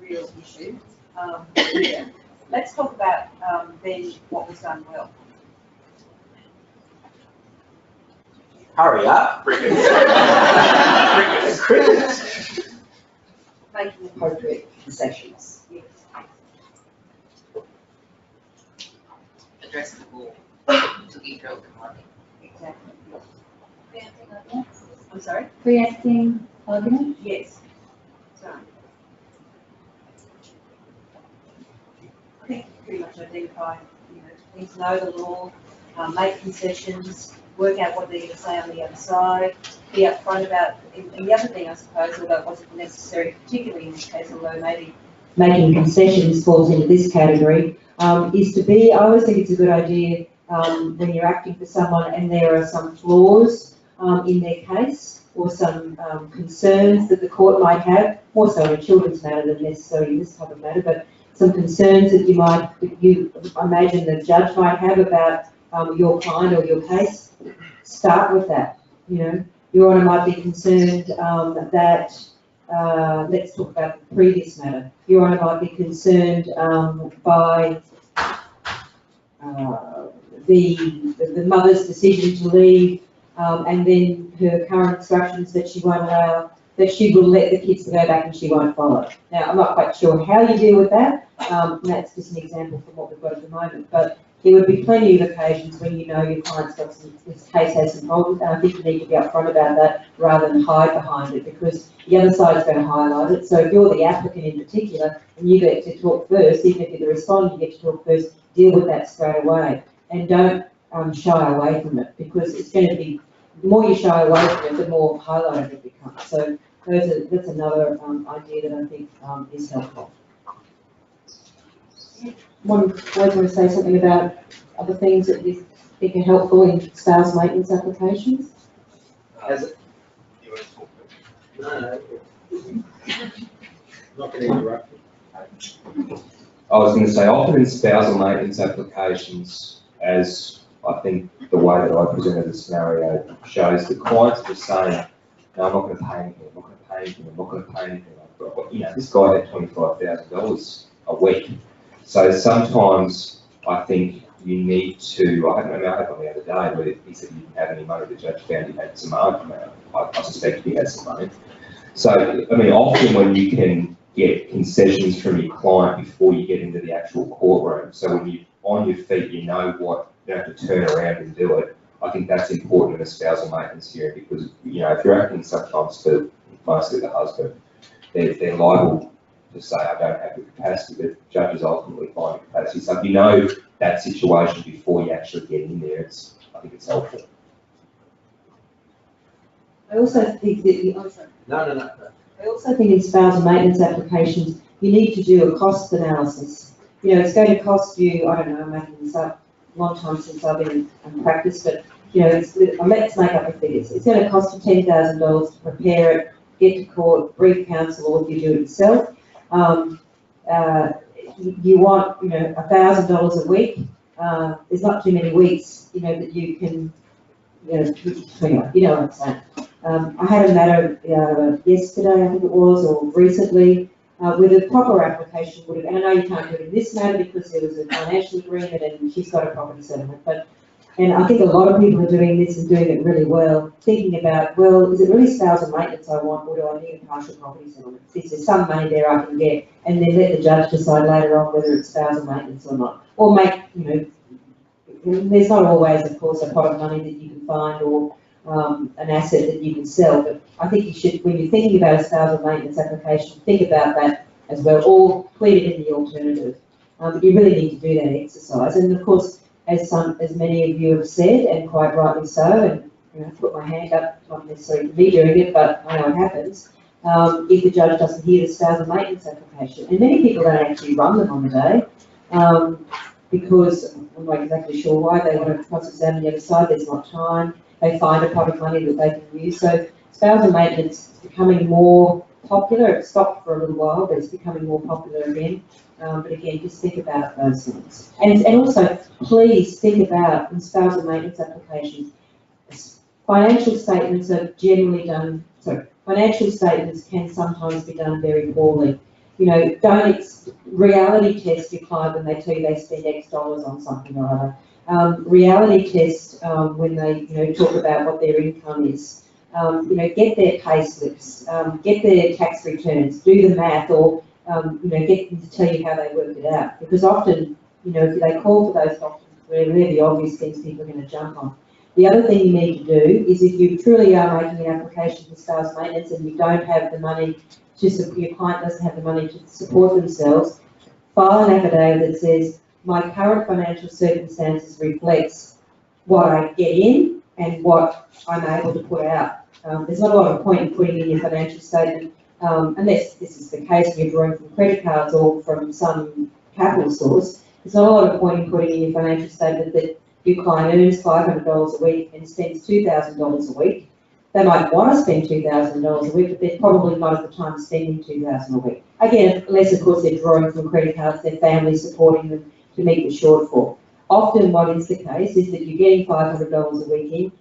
real issue. Yeah. Let's talk about then what was done well. Hurry up. Crickets. Making appropriate concessions. Yes. Address the ball to give her the money. Exactly. Preempting arguments? I'm sorry? Preempting arguments? Yes. So, I think pretty much identify, you know, things, know the law, make concessions, work out what they're going to say on the other side, be upfront about, and the other thing I suppose, although it wasn't necessary, particularly in this case, although maybe Making concessions falls into this category, is to be, I always think it's a good idea when you're acting for someone and there are some flaws in their case or some concerns that the court might have, more so in a children's matter than necessarily in this type of matter, but some concerns that you imagine the judge might have about your client or your case. Start with that, you know. Your Honour might be concerned that, let's talk about the previous matter. Your Honour might be concerned by the mother's decision to leave and then her current instructions that she won't allow, that she will let the kids go back and she won't follow. Now, I'm not quite sure how you deal with that. That's just an example from what we've got at the moment. But there would be plenty of occasions when you know your client's got some, this case has some problems, and I think you need to be upfront about that rather than hide behind it, because the other side is going to highlight it. So if you're the applicant in particular and you get to talk first, even if you're the respondent, you get to talk first, deal with that straight away. And don't shy away from it, because it's going to be, the more you shy away from it, the more highlighted it becomes. So that's another idea that I think is helpful. Want to say something about other things that you think are helpful in spousal maintenance applications? As it, You want to talk no, not going to interrupt you. I was going to say, often in spousal maintenance applications, as I think the way that I presented the scenario shows, the clients were saying, no, I'm not going to pay anything, I'm not going to pay anything, I'm not going to pay anything. You know, this guy had $25,000 a week. So sometimes I think you need to, I had one the other day where he said he didn't have any money, the judge found he had some money. I suspect he had some money. So, I mean, often when you can get concessions from your client before you get into the actual courtroom, so when you're on your feet, you know what, you don't have to turn around and do it. I think that's important in a spousal maintenance hearing because, you know, if you're acting sometimes for mostly the husband, they're liable to say, I don't have the capacity, but judges ultimately find the capacity. So if you know that situation before you actually get in there, I think it's helpful. I also think that No. I also think in spousal maintenance applications, you need to do a cost analysis. You know, it's going to cost you, I don't know, I'm making this up, a long time since I've been in practice, but, you know, let's make up the figures. It's going to cost you $10,000 to prepare it, get to court, brief counsel, or if you do it yourself. You want, you know, $1,000 a week. There's not too many weeks, you know, that you can, you know what I'm saying. I had a matter yesterday, I think it was, or recently, with a proper application would have, and I know you can't do it in this matter because there was a financial agreement and she's got a property settlement, but, and I think a lot of people are doing this and doing it really well, thinking about, well, is it really spousal maintenance I want, or do I need a partial property settlement? Is there some money there I can get, and then let the judge decide later on whether it's spousal maintenance or not, or make, you know, there's not always, of course, a pot of money that you can find or an asset that you can sell, but I think you should, when you're thinking about a spousal maintenance application, think about that as well, or plead it in the alternative. But you really need to do that exercise, and of course, as many of you have said, and quite rightly so, and you know, I put my hand up, not necessarily for me doing it, but I know it happens, if the judge doesn't hear the spousal maintenance application, and many people don't actually run them on the day, because I'm not exactly sure why they want to cross-examine the other side, there's not time, they find a pot of money that they can use. So spousal maintenance is becoming more popular. It stopped for a little while, but it's becoming more popular again. But again, just think about those things. And also, please think about in spousal maintenance applications, financial statements are generally done, financial statements can sometimes be done very poorly. You know, don't reality test your client when they tell you they spend X dollars on something or other. Reality test when they, you know, talk about what their income is. You know, get their pay slips, get their tax returns, do the math, or you know, get them to tell you how they worked it out. Because often, you know, if they call for those documents, they're the obvious things people are going to jump on. The other thing you need to do is, if you truly are making an application for spousal maintenance and you don't have the money to support, your client doesn't have the money to support themselves, file an affidavit that says, my current financial circumstances reflects what I get in and what I'm able to put out. There's not a lot of point in putting in your financial statement, unless this is the case and you're drawing from credit cards or from some capital source. There's not a lot of point in putting in your financial statement that your client earns $500 a week and spends $2,000 a week. They might want to spend $2,000 a week, but they're probably not at the time spending $2,000 a week. Again, unless of course they're drawing from credit cards, their family supporting them to meet the shortfall. Often what is the case is that you're getting $500 a week in,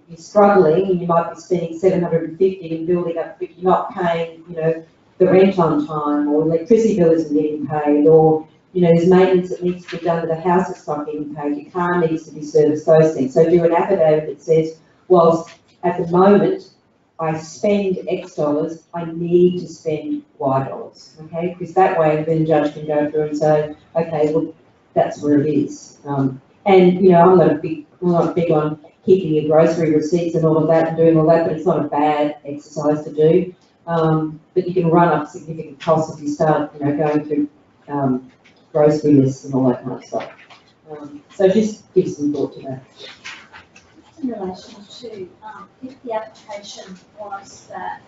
you're struggling and you might be spending $750 and building up, but you're not paying, you know, the rent on time, or electricity bill isn't getting paid, or, you know, there's maintenance that needs to be done to the house that's not getting paid, your car needs to be serviced, those things. So do an affidavit that says, whilst at the moment I spend X dollars, I need to spend Y dollars, okay? Because that way then the judge can go through and say, okay, well, that's where it is. And, you know, I'm not big on keeping your grocery receipts and all of that and doing all that, but it's not a bad exercise to do. But you can run up significant costs if you start, you know, going through grocery lists and all that kind of stuff. So just give some thought to that. In relation to if the application was that,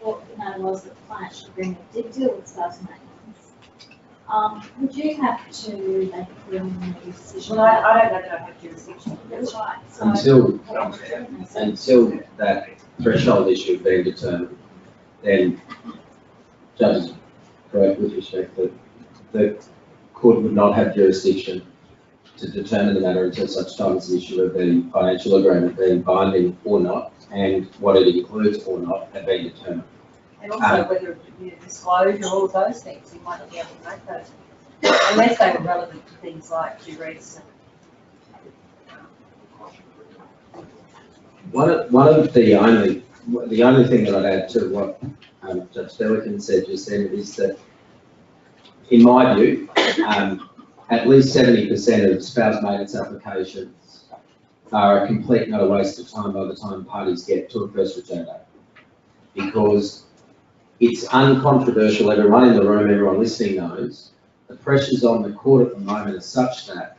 or was that the financial agreement did deal with spousal maintenance, would you have to make a preliminary decision? Well, I don't know that I have jurisdiction. That's right. So until that threshold issue being determined, then Judge is correct with respect that the court would not have jurisdiction to determine the matter until such time as the issue of the financial agreement being binding or not, and what it includes or not, have been determined. And also whether you disclosure, all of those things, you might not be able to make those, unless they were relevant to things like duress and One of the only thing that I'd add to what Judge Spelleken said just then is that, in my view, at least 70% of spouse maintenance applications are a complete and utter waste of time by the time parties get to a first return date. Because it's uncontroversial, everyone in the room, everyone listening knows, the pressures on the court at the moment are such that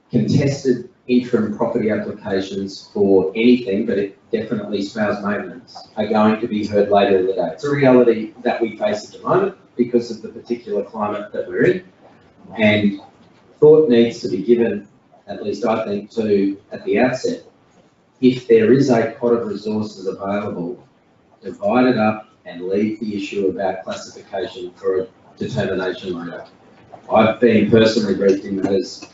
contested interim property applications for anything, but definitely spouse maintenance, are going to be heard later in the day. It's a reality that we face at the moment because of the particular climate that we're in, and thought needs to be given, at least I think, at the outset, if there is a pot of resources available, divide it up and leave the issue about classification for a determination later. I've been personally briefed in matters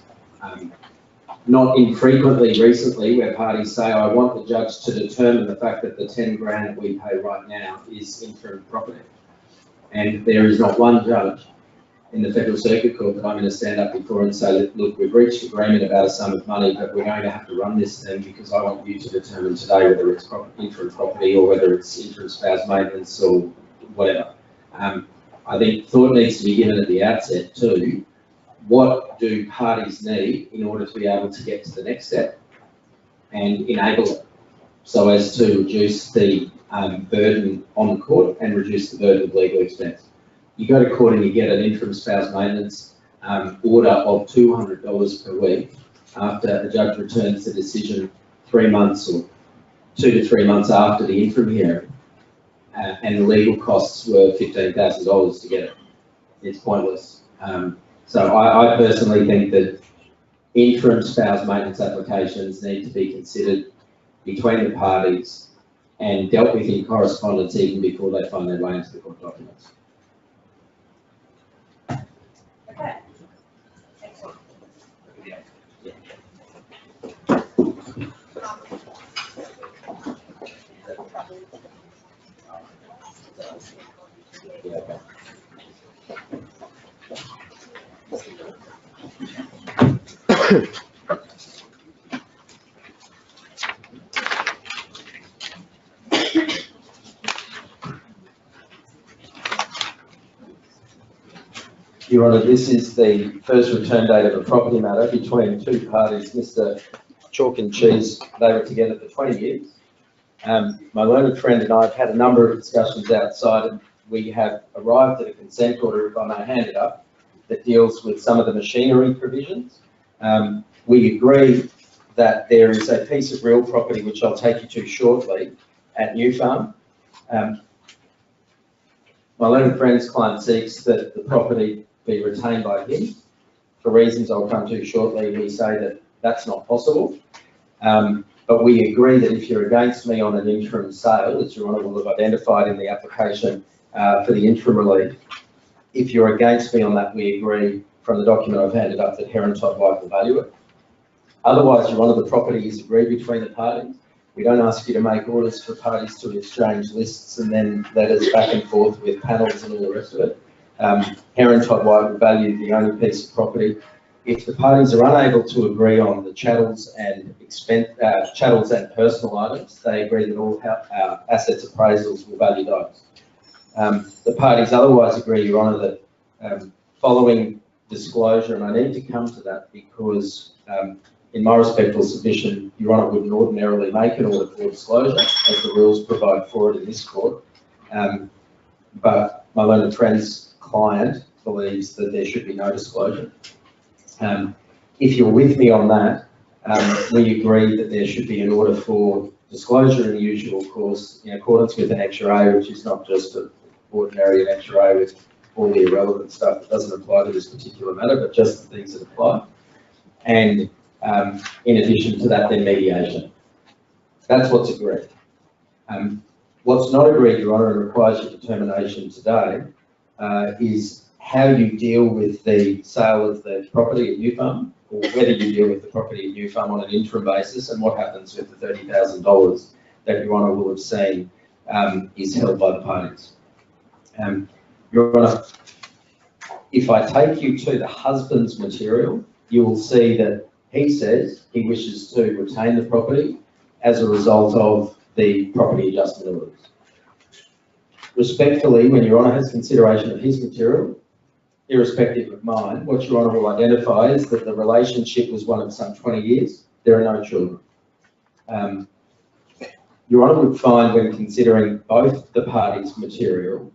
not infrequently recently where parties say, I want the judge to determine the fact that the 10 grand that we pay right now is interim property. And there is not one judge in the Federal Circuit Court that I'm going to stand up before and say, look, we've reached agreement about a sum of money, but we're going to have to run this thing because I want you to determine today whether it's interim property or whether it's interim spouse maintenance or whatever. I think thought needs to be given at the outset too. What do parties need in order to be able to get to the next step and enable it so as to reduce the burden on the court and reduce the burden of legal expense? You go to court and you get an interim spouse maintenance order of $200 per week after a judge returns the decision 3 months or 2 to 3 months after the interim hearing, and the legal costs were $15,000 to get it. It's pointless. So I personally think that interim spouse maintenance applications need to be considered between the parties and dealt with in correspondence even before they find their way into the court documents. okay. Excellent. Yeah, okay. Your Honour, this is the first return date of a property matter between two parties, Mr. Chalk and Cheese. They were together for 20 years. My learned friend and I have had a number of discussions outside, and we have arrived at a consent order, if I may hand it up, that deals with some of the machinery provisions. We agree that there is a piece of real property, which I'll take you to shortly, at New Farm. My learned friend's client seeks that the property be retained by him. For reasons I'll come to shortly, we say that that's not possible. But we agree that if you're against me on an interim sale, as Your Honour will have identified in the application for the interim relief, if you're against me on that, we agree from the document I've handed up that Heron Todd White will value it. Otherwise, Your Honour, the property is agreed between the parties. We don't ask you to make orders for parties to exchange lists and then letters back and forth with panels and all the rest of it. Heron Todd White will value the only piece of property. If the parties are unable to agree on the chattels and personal items, they agree that all assets appraisals will value those. The parties otherwise agree, Your Honour, that following disclosure, and I need to come to that because in my respectful submission, Your Honour wouldn't ordinarily make an order for disclosure, as the rules provide for it in this court. But my learned friend's client believes that there should be no disclosure. If you're with me on that, we agree that there should be an order for disclosure in the usual course in accordance with an XRA, which is not just an ordinary XRA with all the irrelevant stuff that doesn't apply to this particular matter, but just the things that apply. And in addition to that, then mediation. That's what's agreed. What's not agreed, Your Honour, and requires your determination today is how you deal with the sale of the property at New Farm, or whether you deal with the property at New Farm on an interim basis, and what happens with the $30,000 that Your Honour will have seen is held by the parties. Your Honour, if I take you to the husband's material, you will see that he says he wishes to retain the property as a result of the property adjustment orders. Respectfully, when Your Honour has consideration of his material, irrespective of mine, what Your Honour will identify is that the relationship was one of some 20 years. There are no children. Your Honour would find, when considering both the parties' material,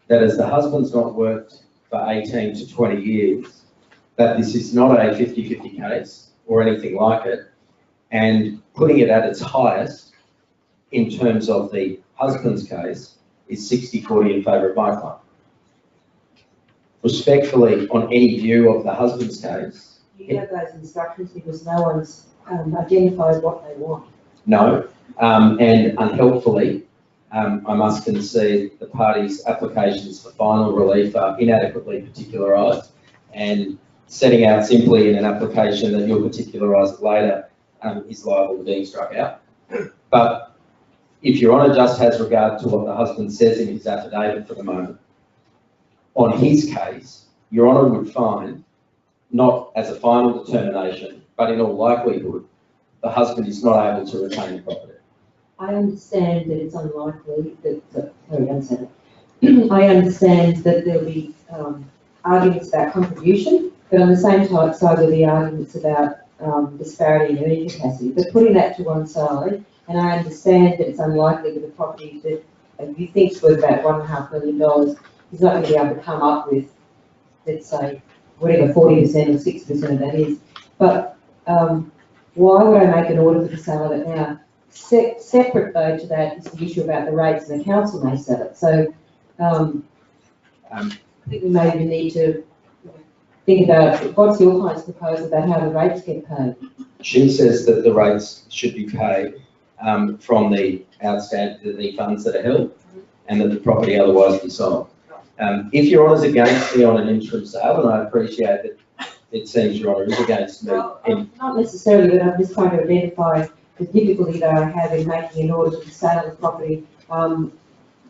that as the husband's not worked for 18 to 20 years, that this is not a 50-50 case or anything like it, and putting it at its highest in terms of the husband's case is 60-40 in favour of my client. Respectfully, on any view of the husband's case. You have those instructions because no one's identified what they want. No, and unhelpfully, I must concede the parties' applications for final relief are inadequately particularised, and setting out simply in an application that you'll particularise it later is liable to being struck out. But if Your Honour just has regard to what the husband says in his affidavit for the moment, on his case, Your Honour would find, not as a final determination, but in all likelihood, the husband is not able to retain the property. I understand that it's unlikely that, sorry, don't say that. I understand that there'll be arguments about contribution, but on the same side there'll be arguments about disparity in earning capacity. But putting that to one side, and I understand that it's unlikely that the property that you think is worth about $1.5 million is not going to be able to come up with, let's say, whatever 40% or 60% of that is. But why would I make an order for the sale of it now? Separate though to that is the issue about the rates, and the council may sell it. So I think we maybe need to think about what's your client's proposal about how the rates get paid. She says that the rates should be paid from the outstanding, the funds that are held, and that the property otherwise be sold. If Your Honour's against me on an interim sale, and I appreciate that it seems Your Honour is against me. Well, not necessarily, but I'm just trying to identify the difficulty that I have in making an order for the sale of the property,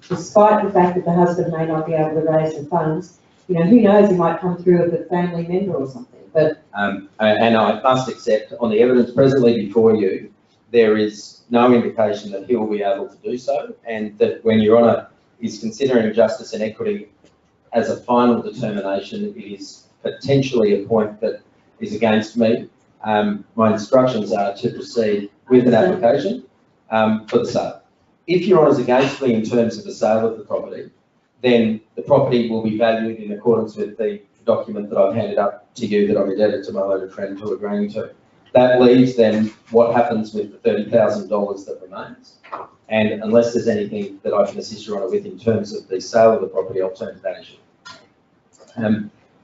despite the fact that the husband may not be able to raise the funds. You know, who knows, he might come through with a family member or something, but... and I must accept, on the evidence presently before you, there is no indication that he will be able to do so, and that when Your Honour is considering justice and equity as a final determination, it is potentially a point that is against me. My instructions are to proceed with an application for the sale. If Your Honour is against me in terms of the sale of the property, then the property will be valued in accordance with the document that I've handed up to you that I'm indebted to my learned friend to agreeing to. That leaves then what happens with the $30,000 that remains. And unless there's anything that I can assist Your Honour with in terms of the sale of the property, I'll turn to that issue.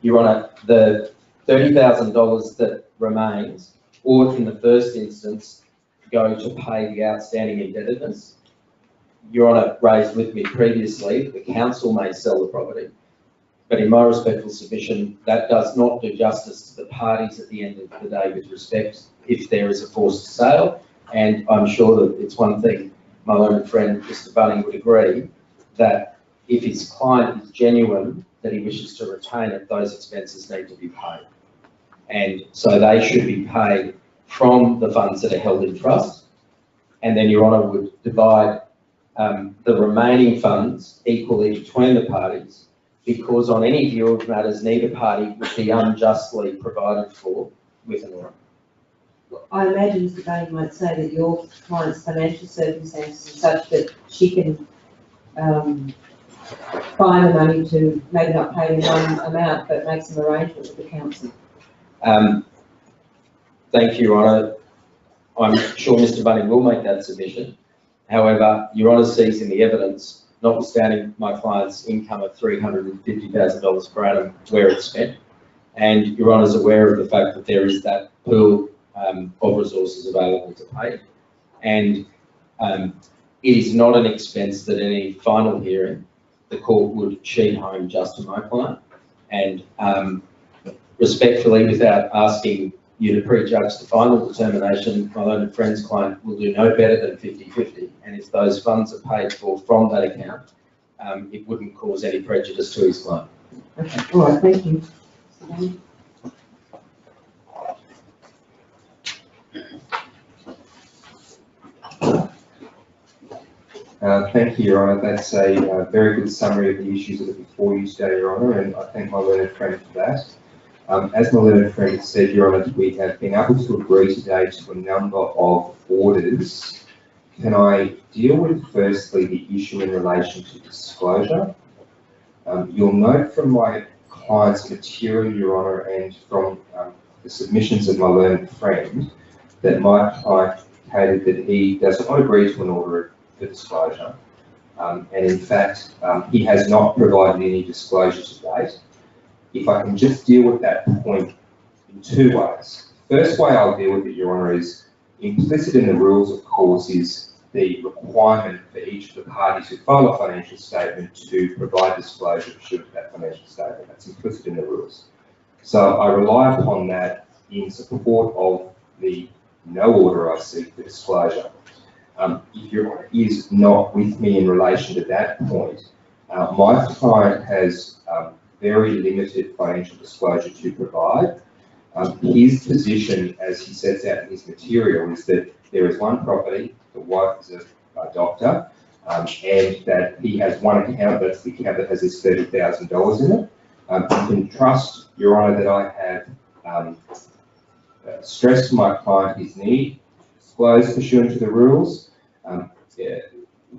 Your Honour, the $30,000 that remains ought in the first instance go to pay the outstanding indebtedness. Your Honour raised with me previously, the council may sell the property, but in my respectful submission, that does not do justice to the parties at the end of the day with respect if there is a forced sale. And I'm sure that it's one thing my learned friend, Mr. Bunning, would agree, that if his client is genuine, that he wishes to retain it, those expenses need to be paid. And so they should be paid from the funds that are held in trust. And then Your Honour would divide the remaining funds equally between the parties, because on any view of matters, neither party would be unjustly provided for with an order. I imagine Mr. Bunning might say that your client's financial circumstances are such that she can find the money to maybe not pay in one amount, but make some arrangements with the council. Thank you, Your Honour. I'm sure Mr. Bunning will make that submission. However, Your Honour sees in the evidence, notwithstanding my client's income of $350,000 per annum, where it's spent, and Your Honour is aware of the fact that there is that pool of resources available to pay, and it is not an expense that in any final hearing the court would sheet home just to my client. And respectfully, without asking you to prejudge the final determination, my learned friend's client will do no better than 50-50. And if those funds are paid for from that account, it wouldn't cause any prejudice to his client. Okay, all right, thank you. Thank you, Your Honour. That's a very good summary of the issues that are before you today, Your Honour, and I thank my learned friend for that. As my learned friend said, Your Honour, we have been able to agree today to a number of orders. Can I deal with firstly the issue in relation to disclosure? You'll note from my client's material, Your Honour, and from the submissions of my learned friend, that my client indicated that he does not agree to an order for disclosure. And in fact, he has not provided any disclosure to date. If I can just deal with that point in two ways. First way I'll deal with it, Your Honour, is implicit in the rules, of course, is the requirement for each of the parties who file a financial statement to provide disclosure pursuant to that financial statement. That's implicit in the rules. So I rely upon that in support of the no order I seek for disclosure. If Your Honour is not with me in relation to that point, my client has very limited financial disclosure to provide. His position, as he sets out in his material, is that there is one property, the wife is a doctor, and that he has one account, that's the account that has this $30,000 in it. You can trust, Your Honour, that I have stressed to my client his need to disclose pursuant to the rules.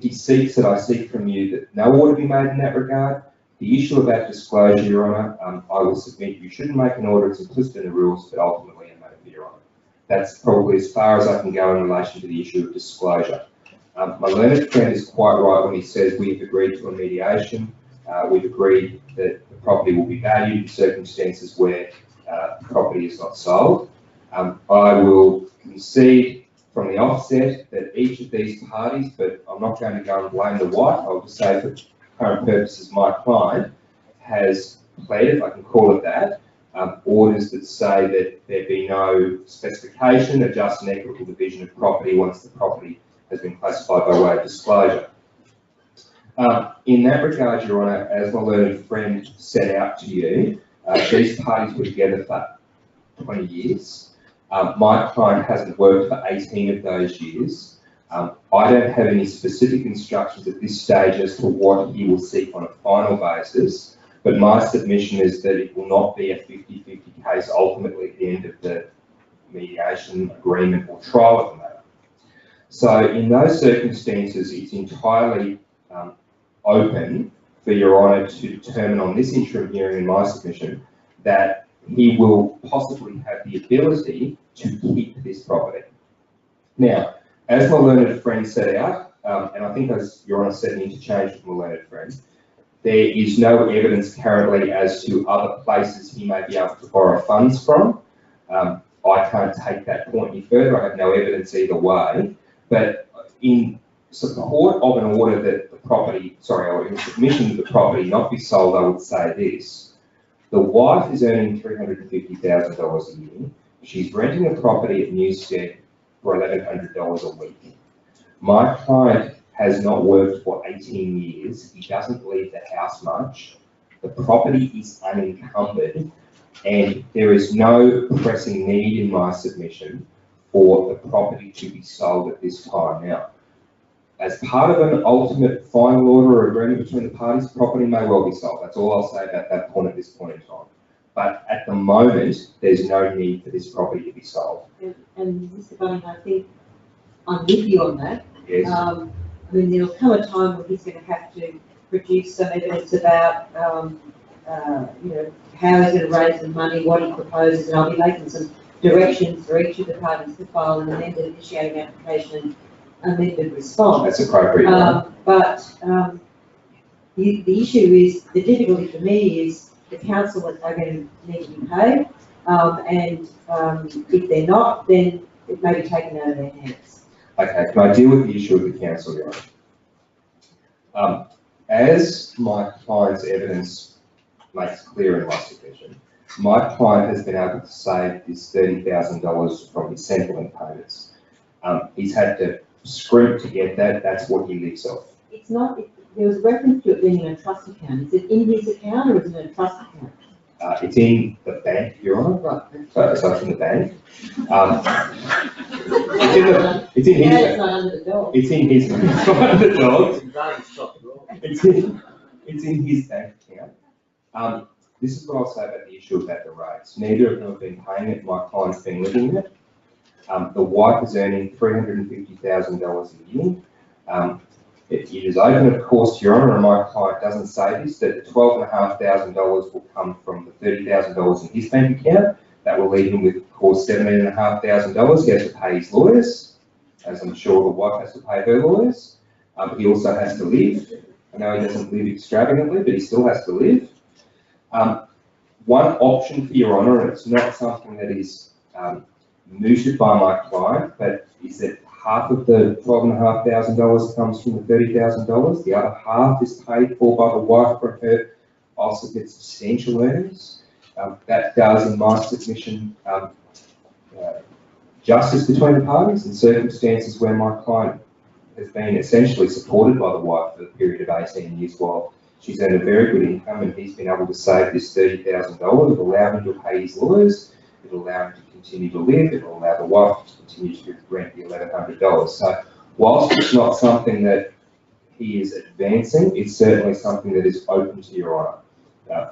He seeks that I seek from you that no order be made in that regard. The issue about disclosure, Your Honour, I will submit you shouldn't make an order, it's implicit in the rules, but ultimately a matter for Your Honour. That's probably as far as I can go in relation to the issue of disclosure. My learned friend is quite right when he says we've agreed to a mediation. We've agreed that the property will be valued in circumstances where the property is not sold. I will concede from the offset that each of these parties, but I'm not going to go and blame the wife, I'll just say for current purposes, my client has pleaded, if I can call it that, orders that say that there be no specification, a just and equitable division of property once the property has been classified by way of disclosure. In that regard, Your Honour, as my learned friend set out to you, these parties were together for 20 years. My client hasn't worked for 18 of those years. I don't have any specific instructions at this stage as to what he will seek on a final basis, but my submission is that it will not be a 50-50 case ultimately at the end of the mediation agreement or trial of the matter. So in those circumstances, it's entirely open for Your Honour to determine on this interim hearing in my submission that he will possibly have the ability to keep this property. Now, as my learned friend set out, and I think as Your Honour said, an interchange with my learned friend, there is no evidence currently as to other places he may be able to borrow funds from. I can't take that point any further. I have no evidence either way. But in support of an order that the property, or in submission of the property not be sold, I would say this. The wife is earning $350,000 a year. She's renting a property at Newstead for $1,100 a week. My client has not worked for 18 years. He doesn't leave the house much. The property is unencumbered, and there is no pressing need in my submission for the property to be sold at this time. Now, as part of an ultimate final order or agreement between the parties, the property may well be sold. That's all I'll say about that point at this point in time. But at the moment, there's no need for this property to be sold. And Mr. Bunning, I think I'm with you on that. Yes. I mean, there'll come a time when he's going to have to produce some evidence about, you know, how he's going to raise the money, what he proposes, and I'll be making some directions for each of the parties to file an amended initiating application and amended response. That's appropriate. The issue is, the difficulty for me is the council are going to need to be paid, and if they're not, then it may be taken out of their hands. Okay, can I deal with the issue of the council, Your Honour? As my client's evidence makes clear in my submission. My client has been able to save this $30,000 from his settlement payments. He's had to scrimp to get that. That's what he lives off. It's not, there was reference to it being in a trust account. Is it in his account or is it in a trust account? It's in the bank, Your Honour. Right. So it's in the bank. It's in his. Yeah, it's not under the dog. It's in his. It's not under the dog. Bunning's top drawer. It's in his bank account. This is what I'll say about the issue about the rates. Neither of them have been paying it. My client's been living in it. The wife is earning $350,000 a year. It is open, of course, Your Honour, and my client doesn't say this, that $12,500 will come from the $30,000 in his bank account. That will leave him with, of course, $17,500. He has to pay his lawyers, as I'm sure the wife has to pay her lawyers. He also has to live. I know he doesn't live extravagantly, but he still has to live. One option for Your Honour, and it's not something that is mooted by my client, but is that half of the $12,500 comes from the $30,000. The other half is paid for by the wife from her also gets substantial earnings. That does, in my submission, justice between the parties in circumstances where my client has been essentially supported by the wife for the period of 18 years while she's earned a very good income and he's been able to save this $30,000. It'll allow him to pay his lawyers, it'll allow him to continue to live, it'll allow the wife to continue to rent the $1,100. So whilst it's not something that he is advancing, it's certainly something that is open to Your Honour.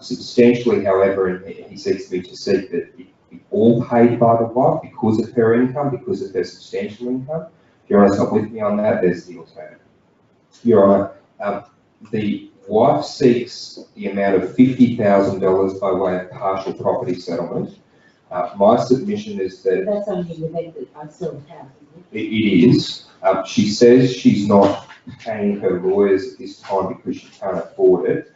Substantially, however, and he seeks me to seek that it be all paid by the wife because of her income, because of her substantial income. If Your Honour's not with me on that, there's the alternative. Your Honour, the wife seeks the amount of $50,000 by way of partial property settlement. My submission is that... That's only the event that I still have, isn't it? It is. She says she's not paying her lawyers at this time because she can't afford it.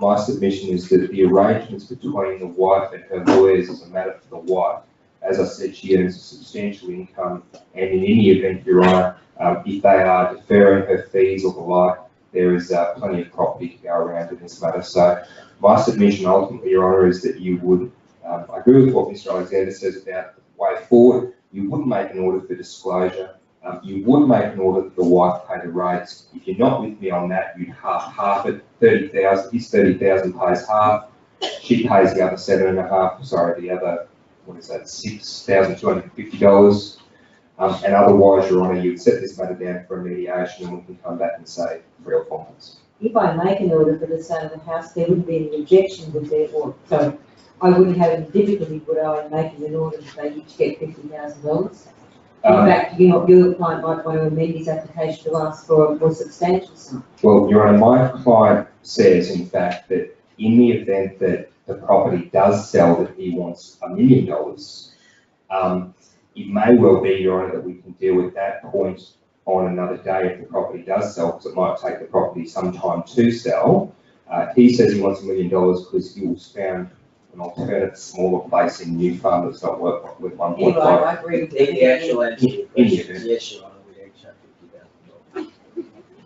My submission is that the arrangements between the wife and her lawyers is a matter for the wife. As I said, she earns a substantial income, and in any event, Your Honour, if they are deferring her fees or the like, there is plenty of property to go around in this matter. So my submission ultimately, Your Honour, is that you would, I agree with what Mr Alexander says about the way forward, you would make an order for disclosure. You would make an order that the wife pay the rates. If you're not with me on that, you'd half it. 30,000. His 30,000 pays half. She pays the other $7.5. Sorry, the other $6,250. And otherwise, Your Honour, you'd set this matter down for a mediation, and we can come back and say 3 or 4 months. If I make an order for the sale of the house, there wouldn't be any objection, would there? Or so I wouldn't have any difficulty, would I, in making an order that they each get $50,000? In fact, your client might want to amend his application to ask for a more substantial sum. Well, Your Honour, my client says, in fact, that in the event that the property does sell, that he wants $1 million. It may well be, Your Honour, that we can deal with that point on another day if the property does sell, because it might take the property some time to sell. He says he wants $1 million because he was found an alternate smaller place in New Farm that's not worth 1.5. Anyway, I agree with The actual answer to your question is yes, Your Honour, we'd each have $50,000.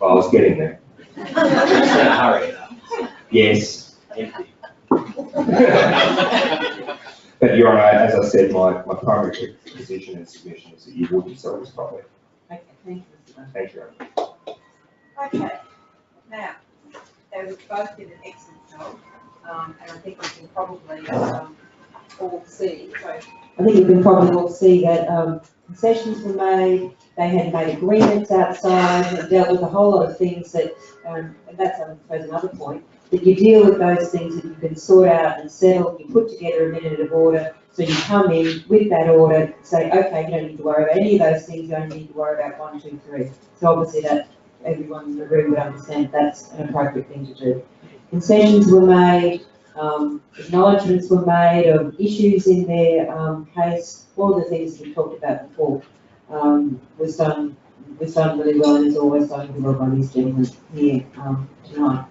I was getting there. Just gonna hurry it up. Yes. Empty. But Your Honour, as I said, my primary position and submission is that you wouldn't sell this property. Okay, thank you, Mr. Bunning. Thank you, Your Honour. Okay, now, they both did an excellent job, and I think we can probably all see, so. I think you can probably all see that concessions were made, they had made agreements outside, and dealt with a whole lot of things that, and that's I suppose another point, that you deal with those things that you can sort out and settle, you put together a minute of order, so you come in with that order, say, okay, you don't need to worry about any of those things, you only need to worry about 1, 2, 3. So obviously that everyone in the room would understand that's an appropriate thing to do. Concessions were made, acknowledgements were made of issues in their case, all the things that we talked about before was done really well, and is always done really well by these gentlemen here tonight.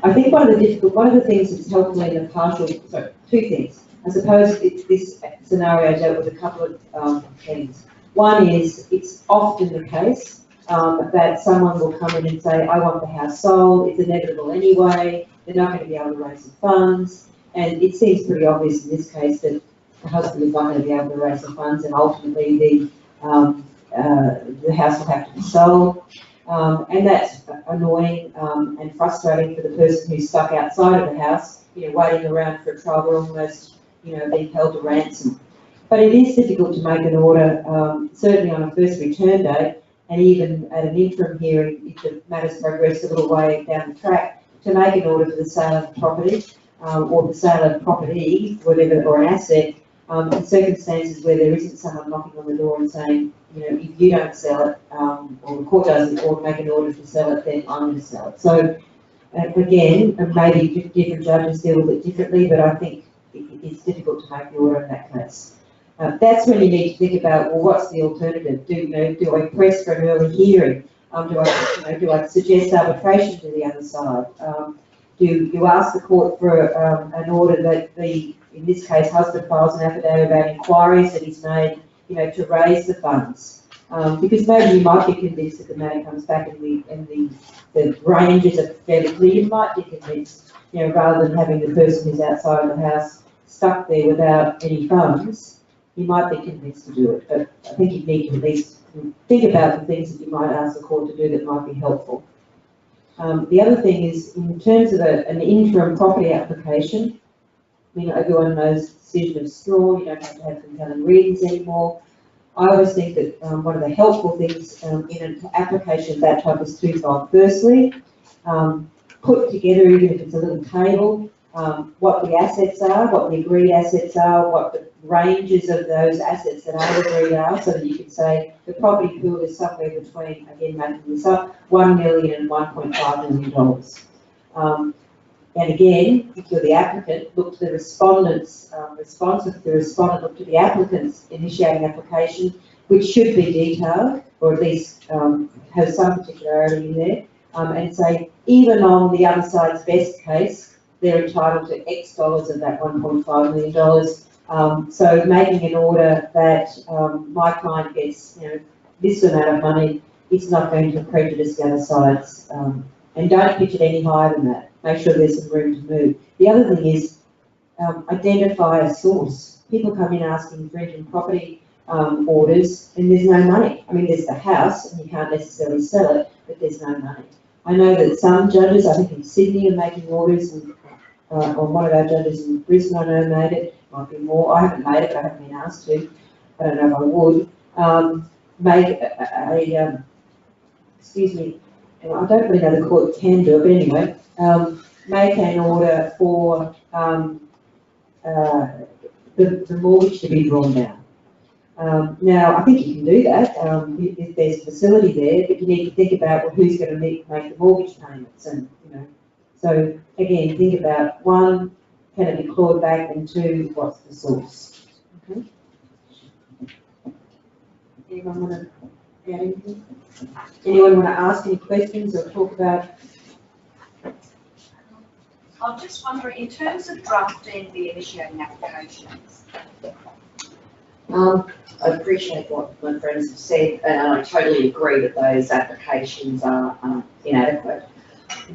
I think one of the things that's helpful in the partial, sorry, 2 things. I suppose this scenario dealt with a couple of things. One is it's often the case that someone will come in and say, I want the house sold, it's inevitable anyway, they're not going to be able to raise the funds, and it seems pretty obvious in this case that the husband is not going to be able to raise the funds, and ultimately the house will have to be sold. And that's annoying and frustrating for the person who's stuck outside of the house, waiting around for a trial or almost, being held to ransom. But it is difficult to make an order, certainly on a first return date, and even at an interim hearing, if the matter's progressed a little way down the track, to make an order for the sale of the property, or the sale of property, whatever, or an asset, in circumstances where there isn't someone knocking on the door and saying, if you don't sell it, or the court doesn't, or make an order to sell it, then I'm going to sell it. So, again, maybe different judges deal with it differently, but I think it's difficult to make the order in that case. That's when you need to think about, well, what's the alternative? Do I press for an early hearing? Do I suggest arbitration to the other side? Do you ask the court for an order that in this case, husband files an affidavit about inquiries that he's made, to raise the funds? Because maybe you might be convinced that the matter comes back and the ranges are fairly clear. You might be convinced, rather than having the person who's outside of the house stuck there without any funds, you might be convinced to do it. But I think you need to at least think about the things that you might ask the court to do that might be helpful. The other thing is, in terms of an interim property application, everyone knows the decision of straw, you don't have to have compelling reasons anymore. I always think that one of the helpful things in an application of that type is twofold. Firstly, put together, even if it's a little table, what the assets are, what the agreed assets are, what the ranges of those assets that are agreed are, so that you can say the property pool is somewhere between, again making this up, $1 million and $1.5 million. And again, if you're the applicant, look to the respondent's response. If the respondent, look to the applicant's initiating application, which should be detailed, or at least have some particularity in there, and say, even on the other side's best case, they're entitled to X dollars of that $1.5 million. So making an order that my client gets, this amount of money, it's not going to prejudice the other sides. And don't pitch it any higher than that. Make sure there's some room to move. The other thing is identify a source. People come in asking for interim property orders, and there's no money. I mean, there's the house, and you can't necessarily sell it, but there's no money. I know that some judges, I think in Sydney, are making orders, and or one of our judges in Brisbane, I know, made it. Might be more. I haven't made it, but I haven't been asked to. I don't know if I would. Make excuse me, and I don't really know the court can do it, but anyway, make an order for the mortgage to be drawn down. Now, I think you can do that if there's a facility there, but you need to think about, well, who's going to make the mortgage payments, and So again, think about, one, can it be clawed back, and two, what's the source? Okay. Anyone want to add anything? Anyone want to ask any questions or talk about? I'm just wondering, in terms of drafting the initiating applications. I appreciate what my friends have said, and I totally agree that those applications are inadequate.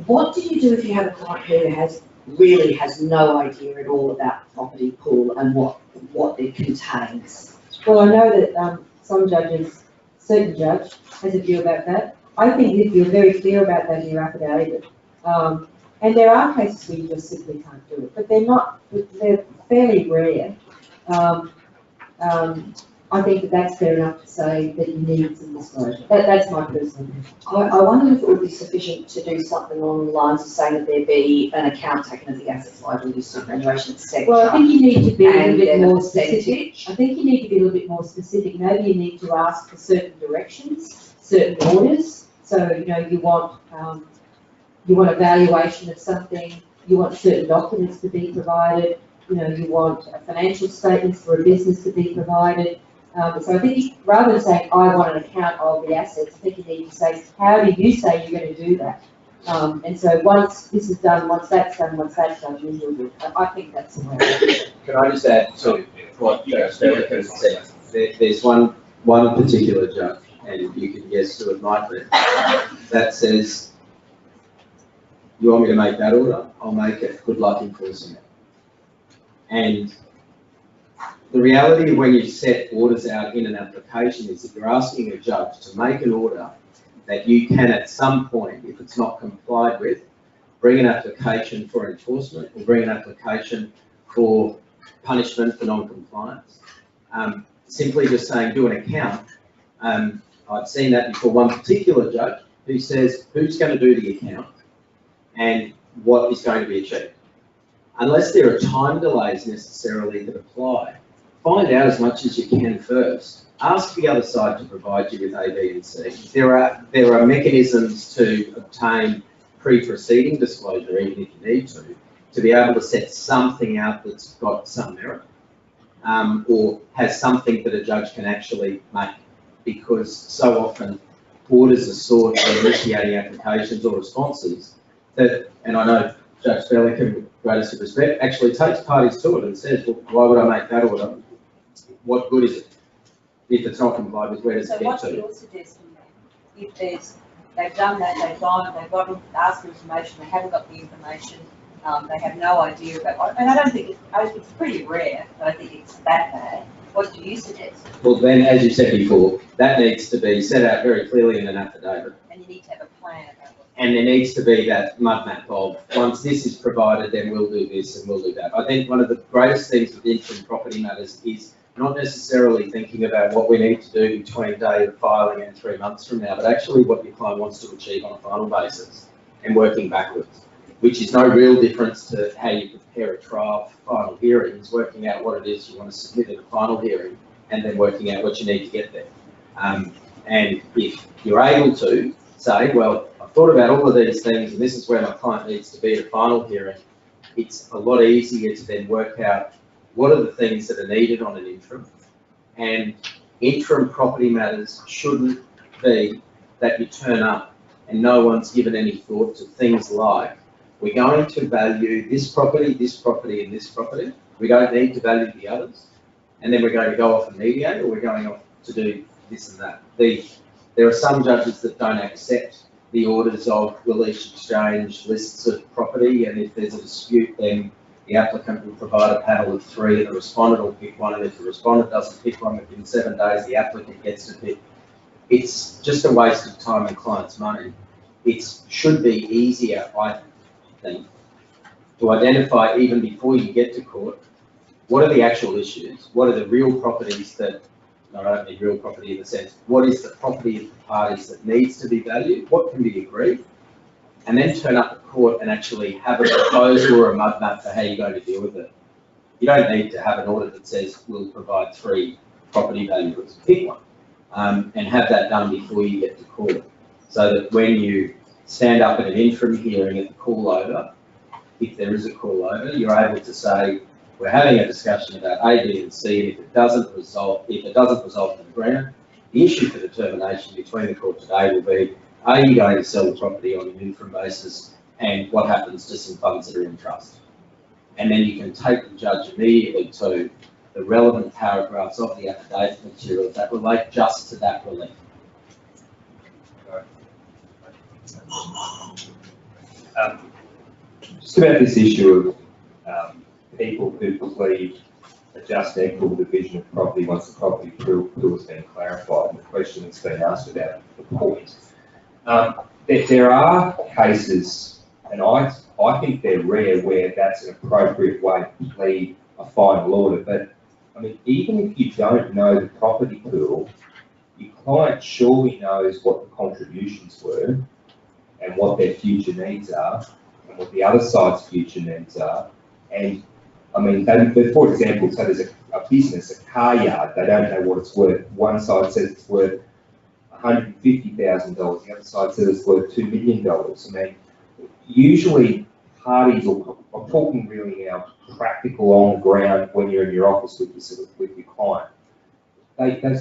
What do you do if you have a client who really has no idea at all about the property pool and what it contains? Well, I know that some judges, certain judge has a view about that. I think if you're very clear about that in your affidavit, and there are cases where you just simply can't do it, but they're fairly rare. I think that's fair enough to say that you need some disclosure. That's my personal view. I wonder if it would be sufficient to do something along the lines of saying that there be an account taken of the assets, liabilities, superannuation, etc. Well, I think you need to be a little bit more specific. specific. I think you need to be a little bit more specific. Maybe you need to ask for certain directions, certain orders. So, you want evaluation of something, you want certain documents to be provided, you want financial statements for a business to be provided. So I think rather than saying, I want an account of the assets, I think you need to say, how do you say you're going to do that? And so once this is done, once that's done, then you'll do it. I think that's the way. Can I just add to what Spelleken said? There's one particular judge, and you can guess who it might be, that says You want me to make that order? I'll make it. Good luck enforcing it. And the reality of when you set orders out in an application is that you're asking a judge to make an order that you can at some point, if it's not complied with, bring an application for enforcement or bring an application for punishment for non-compliance. Simply just saying do an account. I've seen that before. One particular judge who says who's going to do the account and what is going to be achieved. Unless there are time delays necessarily that apply, find out as much as you can first. Ask the other side to provide you with A, B, and C. There are mechanisms to obtain pre-proceeding disclosure, even if you need to be able to set something out that's got some merit, or has something that a judge can actually make. Because so often orders are sought for initiating applications or responses that, and I know Judge Spelleken, with greatest respect, actually takes parties to it and says, well, why would I make that order? What good is it? If it's not complied with, where does it get to? So what's your suggestion then? If they've done that, they've gone, asked for information, they haven't got the information, they have no idea about what, and I don't think it's pretty rare, but I think it's that bad. What do you suggest? Well, then, as you said before, that needs to be set out very clearly in an affidavit. And you need to have a plan about what. And there needs to be that mud map of, once this is provided, then we'll do this and we'll do that. I think one of the greatest things with interim property matters is not necessarily thinking about what we need to do between day of filing and 3 months from now, but actually what your client wants to achieve on a final basis and working backwards, which is no real difference to how you prepare a trial for final hearings, working out what it is you want to submit at a final hearing and then working out what you need to get there. And if you're able to say, well, I've thought about all of these things and this is where my client needs to be at a final hearing, it's a lot easier to then work out what are the things that are needed on an interim. And interim property matters shouldn't be that you turn up and no one's given any thought to things like, we're going to value this property, and this property. We don't need to value the others. And then we're going to go off and mediate, or we're going off to do this and that. There are some judges that don't accept the orders of release exchange lists of property, and if there's a dispute, then the applicant will provide a panel of 3 and the respondent will pick one, and if the respondent doesn't pick one within 7 days, the applicant gets to pick. It's just a waste of time and client's money. It should be easier, I think, to identify even before you get to court, what are the actual issues? What are the real properties that, no, I don't mean real property in the sense, what is the property of the parties that needs to be valued? What can be agreed? And then turn up at court and actually have a proposal or a mud map for how you're going to deal with it. You don't need to have an order that says we'll provide 3 property valuers. Pick one and have that done before you get to court, so that when you stand up at an interim hearing at the call over, if there is a call over, you're able to say, we're having a discussion about A, B, and C, and if it doesn't result in an agreement, the issue for determination between the court today will be, are you going to sell the property on an interim basis, and what happens to some funds that are in trust? And then you can take the judge immediately to the relevant paragraphs of the affidavit material that relate just to that relief. Just about this issue of people who plead a just and equitable division of property once the property pool has been clarified, and the question that's been asked about the point. There are cases, and I think they're rare, where that's an appropriate way to plead a final order. But I mean, even if you don't know the property pool, your client surely knows what the contributions were and what their future needs are and what the other side's future needs are. And I mean, for example, so there's a business, a car yard, they don't know what it's worth. One side says it's worth $150,000, the other side says it's worth $2 million. I mean, usually parties, or I'm talking really now practical on the ground when you're in your office with your client, they can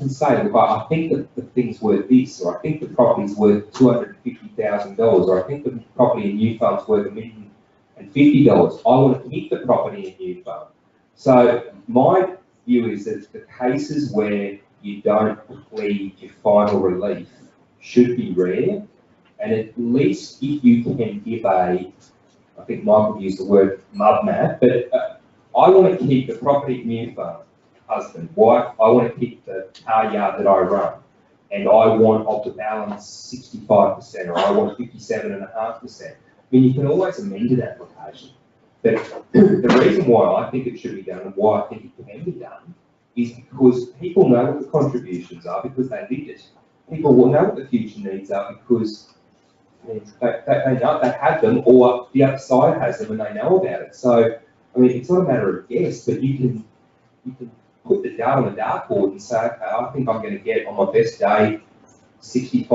say, look, I think that the thing's worth this, or I think the property's worth $250,000, or I think the property in New Farm's worth $1,050,000. I want to keep the property in New Farm. So my view is that the cases where you don't plead your final relief should be rare, And at least if you can give I think Michael used the word mud map, but I want to keep the property at New Farm, husband, wife, I want to keep the car yard that I run. And I want off the balance 65%, or I want 57.5%. I mean, you can always amend an application. But the reason why I think it should be done and why I think it can be done is because people know what the contributions are because they lived it. People will know what the future needs are because they know they have them, or the other side has them and they know about it. So, I mean, it's not a matter of guess, but you can put the data on the dartboard and say, okay, I think I'm going to get on my best day 65.5%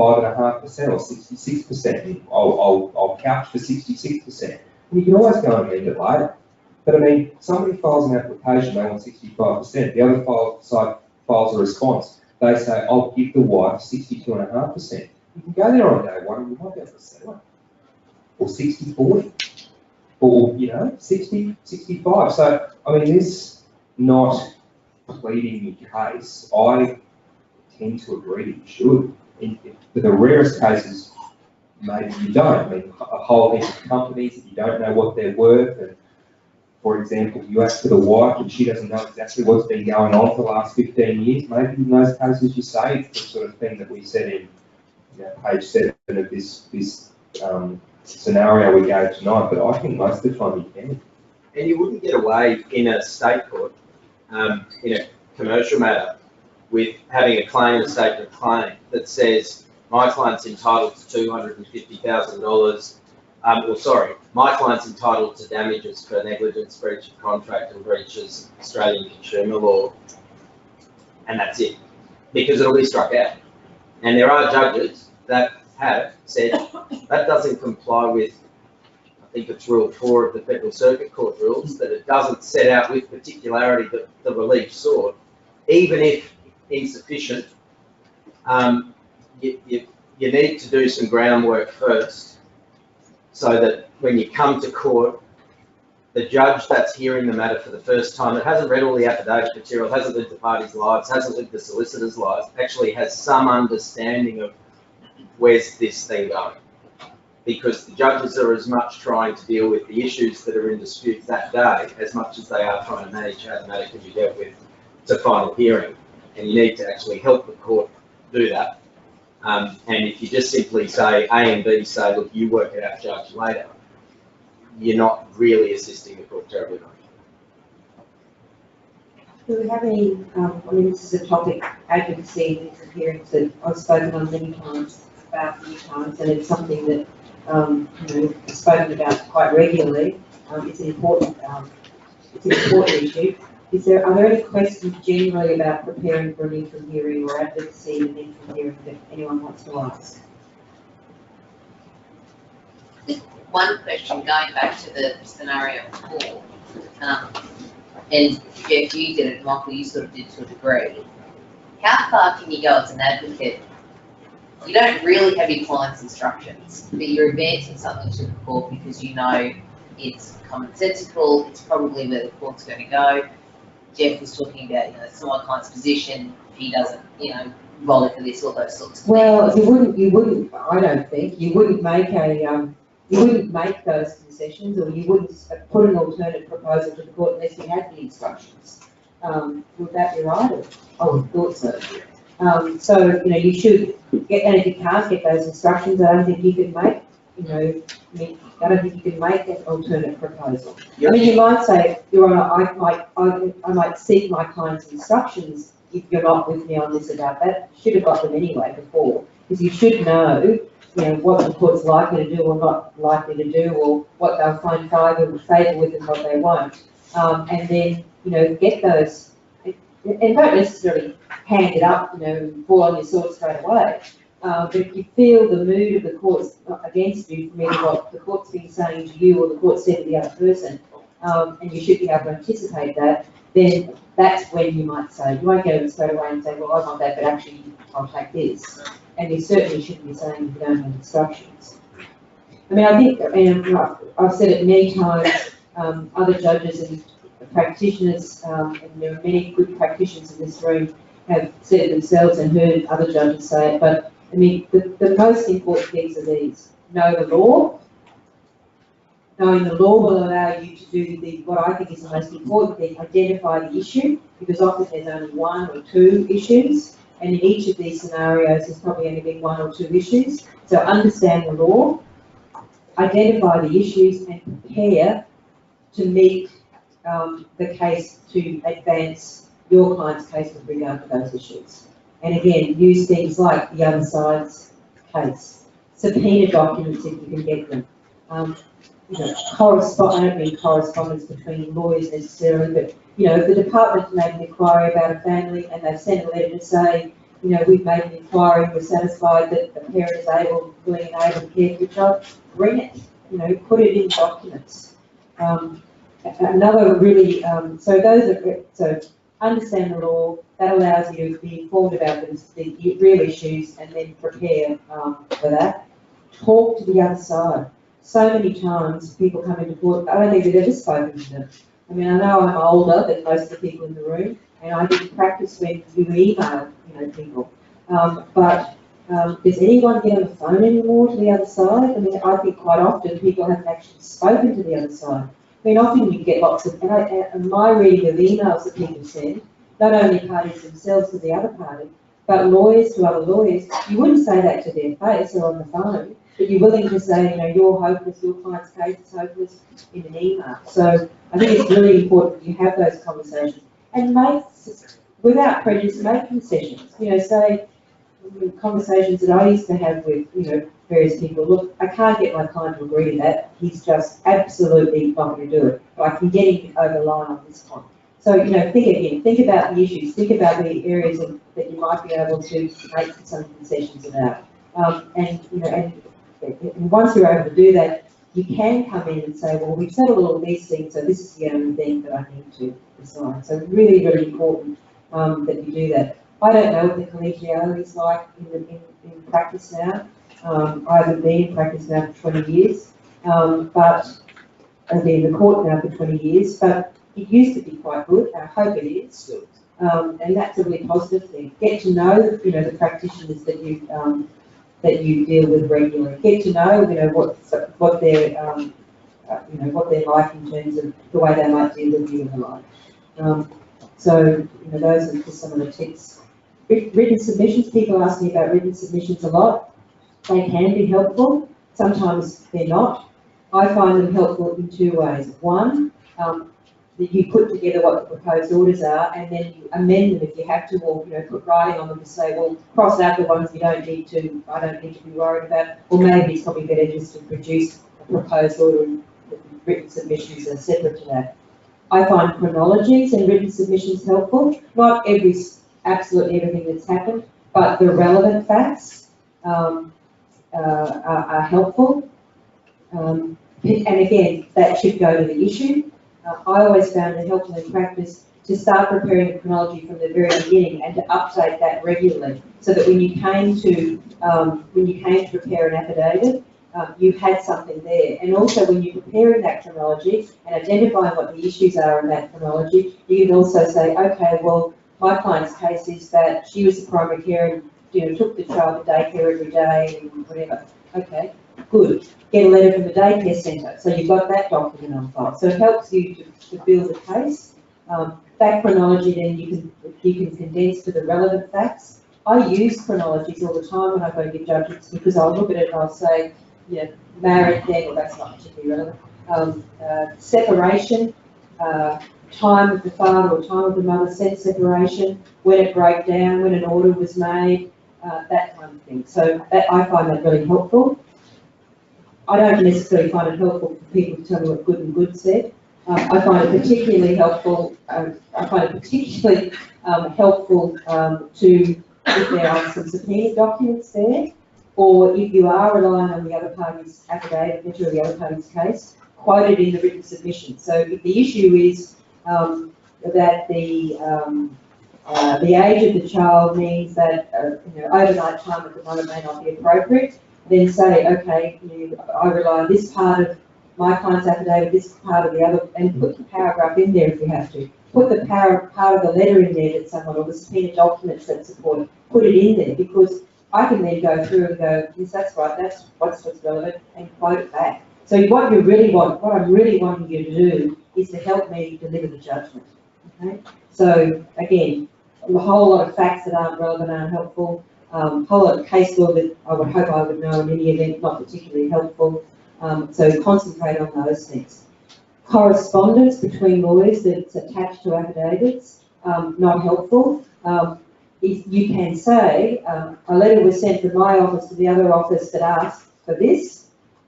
or 66%. I'll couch for 66%. And you can always go and amend it later. But I mean, somebody files an application, they want 65%. The other side files a response. They say, I'll give the wife 62.5%. You can go there on day one and you might be able to sell it. Or 60-40. Or, 60-65. So, I mean, this not pleading your case, I tend to agree that you should. For the rarest cases, maybe you don't. I mean, a whole heap of companies that you don't know what they're worth, and for example, you ask for the wife and she doesn't know exactly what's been going on for the last 15 years, maybe in those cases you say it's the sort of thing that we said in page 7 of this scenario we gave tonight, but I think most of the time you can. And you wouldn't get away in a state court, in a commercial matter, with having a claim, a statement of claim that says my client's entitled to $250,000, my client's entitled to damages for negligence, breach of contract and breaches Australian consumer law, and that's it, because it'll be struck out. And there are judges that have said that doesn't comply with, I think it's Rule 4 of the Federal Circuit Court rules, that it doesn't set out with particularity the relief sought, even if insufficient. You need to do some groundwork first, so that when you come to court, the judge that's hearing the matter for the first time, that hasn't read all the affidavit material, hasn't lived the parties' lives, hasn't lived the solicitors' lives, actually has some understanding of where's this thing going. Because the judges are as much trying to deal with the issues that are in dispute that day as much as they are trying to manage how the matter can be dealt with to final hearing. And you need to actually help the court do that. And if you just simply say, A and B say, look, you work it out, judge, later, you're not really assisting the court terribly much. Do we have any, I mean, this is a topic, advocacy, and these hearings that I've spoken on many times, about many times, and it's something that, I've spoken about quite regularly. It's an important issue. Are there any questions generally about preparing for an interim hearing or advocacy in an interim hearing that anyone wants to ask? Just one question, going back to the scenario before, and Jeff, you did it, Michael, you sort of did to a degree. How far can you go as an advocate? You don't really have your client's instructions, but you're advancing something to the court because you know it's commonsensical, it's probably where the court's going to go. Jeff was talking about, it's not my client's position, he doesn't, volley for this, all those sorts of things. Well, you wouldn't, I don't think, you wouldn't make those concessions, or you wouldn't put an alternate proposal to the court unless you had the instructions. Would that be right? I would have thought so. So, you should get, and if you can't get those instructions, I don't think you can make, I don't think you can make that alternate proposal. Yep. I mean, you might say, Your Honour, I might seek my client's instructions if you're not with me on this about that. Should have got them anyway before, because you should know, what the court's likely to do or not likely to do, or what they'll find favour with and what they won't. And then, get those, and don't necessarily hand it up, fall on your sword straight away. But if you feel the mood of the court's against you from either what the court's been saying to you or the court said to the other person, and you should be able to anticipate that, then that's when you might say, you won't go straight away and say, well, I want that, but actually I'll take this. And you certainly shouldn't be saying you don't have instructions. I mean, I think, and I've said it many times, other judges and practitioners, and there are many good practitioners in this room, have said it themselves and heard other judges say it, but I mean, the most important things are these: know the law. Knowing the law will allow you to do what I think is the most important thing, identify the issue, because often there's only one or two issues, and in each of these scenarios there's probably only been one or two issues. So understand the law, identify the issues, and prepare to meet the case to advance your client's case with regard to those issues. And again, use things like the other side's case, subpoena documents if you can get them. You know, I don't mean correspondence between lawyers necessarily, but, you know, if the department made an inquiry about a family and they've sent a letter to say, you know, we've made an inquiry, we're satisfied that the parent is willing and able to care for the child, bring it, you know, put it in documents. Another really, so understand the law, that allows you to be informed about the real issues and then prepare for that. Talk to the other side. So many times people come into court, I don't think we've ever spoken to them. I mean, I know I'm older than most of the people in the room, and I didn't practice when you email, you know, people. Does anyone get on the phone anymore to the other side? I mean, I think quite often people haven't actually spoken to the other side. I mean, often you get lots of, and my reading of emails that people send, not only parties themselves to the other party, but lawyers to other lawyers, you wouldn't say that to their face or on the phone, but you're willing to say, you know, you're hopeless, your client's case is hopeless in an email. So I think it's really important that you have those conversations and make, without prejudice, make concessions. You know, say, conversations that I used to have with, you know, various people, look, I can't get my client to agree to that. He's just absolutely not going to do it. But I can get him over the line on this point. So, you know, think about the issues, think about the areas that you might be able to make some concessions about. And, you know, and once you're able to do that, you can come in and say, well, we've settled all these things, so this is the only thing that I need to decide. So really, really important that you do that. I don't know what the collegiality is like in practice now. I haven't been in practice now for 20 years, but I've been in the court now for 20 years, but it used to be quite good. I hope it is. And that's a really positive thing. Get to know, you know, the practitioners that you deal with regularly. Get to know, you know, what they're, you know, what they're like in terms of the way they might deal with you and the like. So, you know, those are just some of the tips. Written submissions. People ask me about written submissions a lot. They can be helpful. Sometimes they're not. I find them helpful in two ways. One, that you put together what the proposed orders are, and then you amend them if you have to, or, you know, put writing on them to say, well, cross out the ones I don't need to be worried about, or maybe it's probably better just to produce a proposed order and written submissions are separate to that. I find chronologies and written submissions helpful. Not absolutely everything that's happened, but the relevant facts are helpful. And again, that should go to the issue. I always found it helpful in practice to start preparing the chronology from the very beginning and to update that regularly, so that when you came to prepare an affidavit, you had something there. And also when you're preparing that chronology and identifying what the issues are in that chronology, you can also say, okay, well, my client's case is that she was the primary carer and, you know, took the child to daycare every day and whatever. Okay, good. Get a letter from the daycare centre, so you've got that document on file. So it helps you to build a case. That chronology then you can condense to the relevant facts. I use chronologies all the time when I go to give judgments, because I'll look at it and I'll say, you know, married then, well, that's not particularly relevant. Separation, time of the father or time of the mother, separation, when it broke down, when an order was made, that kind of thing. So I find that really helpful. I don't necessarily find it helpful for people to tell me what good and good said. I find it particularly helpful. To if there are some subpoena documents there, or if you are relying on the other party's affidavit or the other party's case, quote it in the written submission. So if the issue is that the age of the child means that you know, overnight time at the moment may not be appropriate, then say, okay, I rely on this part of my client's affidavit, this part of the other, and put the paragraph in there if you have to. Put the part of the letter in there that someone, or the subpoena documents that support it, put it in there, because I can then go through and go, yes, that's right, that's what's relevant, and quote it back. So what I'm really wanting you to do is to help me deliver the judgment, okay? So again, a whole lot of facts that aren't relevant aren't helpful, a whole lot of case law that I would hope I would know in any event, not particularly helpful. So concentrate on those things. Correspondence between lawyers that's attached to affidavits, not helpful. If you can say, a letter was sent from my office to the other office that asked for this,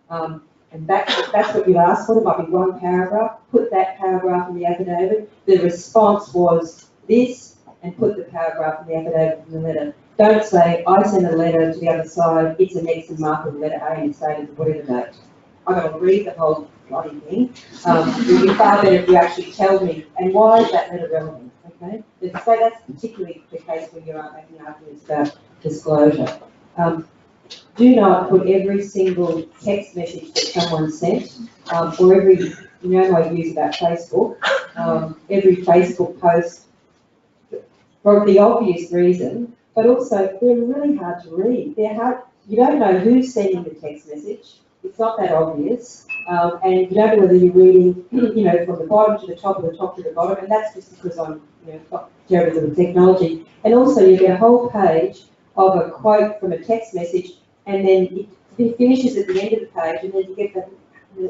and that's what you asked for, there might be one paragraph, put that paragraph in the affidavit. The response was this, and put the paragraph in the affidavit in the letter. Don't say, I sent a letter to the other side, it's an X and mark with letter A and it's dated whatever date. I've got to read the whole bloody thing. It would be far better if you actually tell me, and why is that letter relevant, okay? So that's particularly the case when you're making arguments about disclosure. Do not put every single text message that someone sent, or every, you know my views about Facebook, every Facebook post, for the obvious reason, but also they're really hard to read. They're hard, you don't know who's sending the text message, it's not that obvious, and you don't know whether you're reading, you know, from the bottom to the top or the top to the bottom, and that's just because I'm, you know, not terrible with technology. And also you get a whole page of a quote from a text message, and then it finishes at the end of the page, and then you get the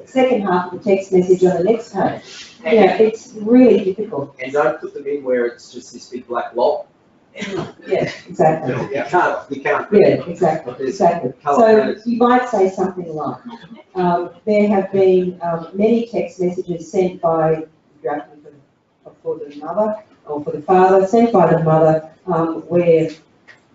second half of the text message on the next page. You know, it's really difficult. And don't put them in where it's just this big black blob. Yeah, exactly. You can't. Yeah, exactly. So you might say something like, there have been many text messages sent by, for the mother or for the father, sent by the mother, where,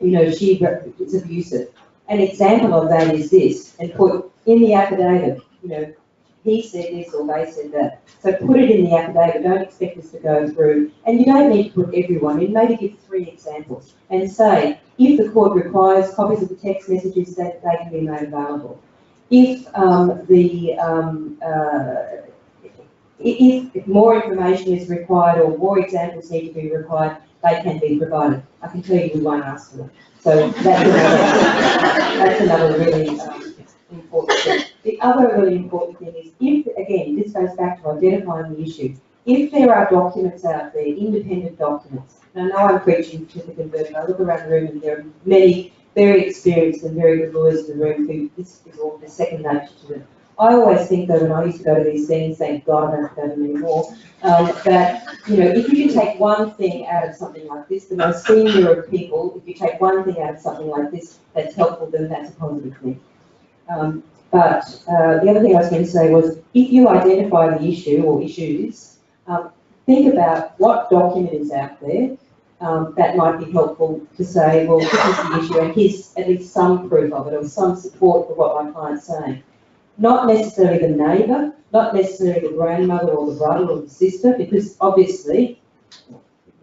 you know, she is abusive. An example of that is this, and put in the affidavit, you know, he said this or they said that. So put it in the affidavit, don't expect us to go through, and you don't need to put everyone in, maybe give 3 examples and say, if the court requires copies of the text messages, that they can be made available. If if more information is required or more examples need to be required, they can be provided. I can tell you we won't ask for them. So that's another really important thing. The other really important thing is, if, again, this goes back to identifying the issue. If there are documents out there, independent documents, and I know I'm preaching to the converted, I look around the room and there are many very experienced and very good lawyers in the room who this is all the second nature to them. I always think that when I used to go to these things, thank God I don't have to go to them anymore, that, you know, if you can take one thing out of something like this, the most senior of people, if you take one thing out of something like this that's helpful, then that's a positive thing. But the other thing I was going to say was, if you identify the issue or issues, think about what document is out there that might be helpful to say, well, this is the issue, and here's at least some proof of it or some support for what my client's saying. Not necessarily the neighbour, not necessarily the grandmother or the brother or the sister, because obviously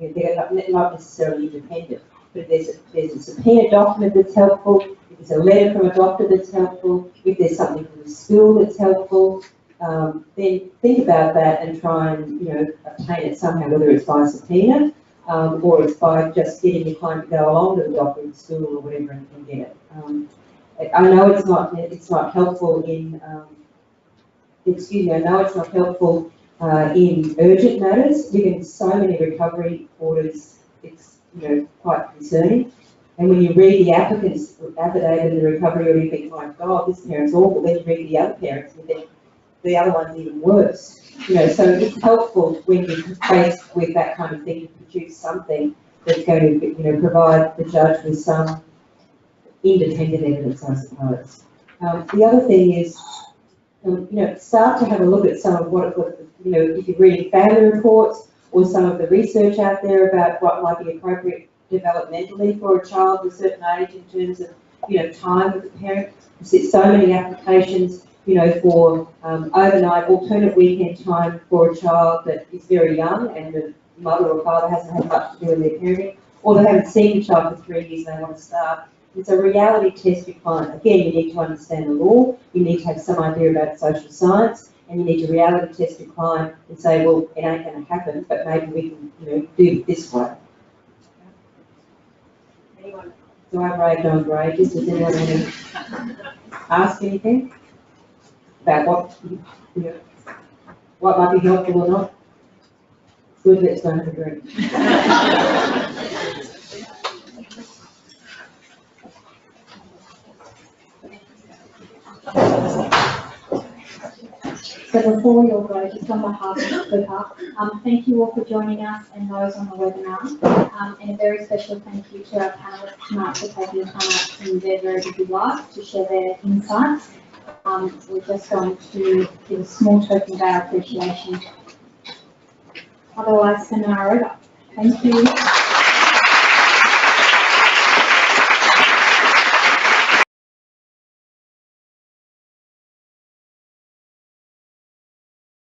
they're not necessarily independent. But if there's a subpoena document that's helpful, if there's a letter from a doctor that's helpful, if there's something from the school that's helpful, then think about that and try and, you know, obtain it somehow, whether it's by subpoena or it's by just getting your client to go along to the doctor at school or whatever and get it. I know it's not helpful in, I know it's not helpful in urgent matters. You get so many recovery orders, it's, you know, quite concerning. And when you read the applicant's affidavit in the recovery order, you think, my God, this parent's awful. Then you read the other parents, and you think, the other one's even worse. You know, so it's helpful when you're faced with that kind of thing to produce something that's going to, you know, provide the judge with some independent evidence, I suppose. The other thing is, you know, start to have a look at some of what, you know, if you're reading family reports or some of the research out there about what might be appropriate developmentally for a child of a certain age in terms of, you know, time with the parent. There's so many applications, you know, for overnight alternate weekend time for a child that is very young and the mother or father hasn't had much to do with their parenting, or they haven't seen the child for 3 years and they want to start. It's a reality test you find. Again, you need to understand the law, you need to have some idea about social science, and you need to reality test your client and say, well, it ain't going to happen, but maybe we can, you know, do it this way. Anyone? So I've raved on for ages. Does anyone want to ask anything about what might be helpful or not? Good, let's go have a drink. So before you all go, just on behalf of Flipper, thank you all for joining us and those on the webinar. And a very special thank you to our panelists tonight for taking time out from their very busy lives to share their insights. We're just going to give a small token of our appreciation. Otherwise, seminar over. Thank you.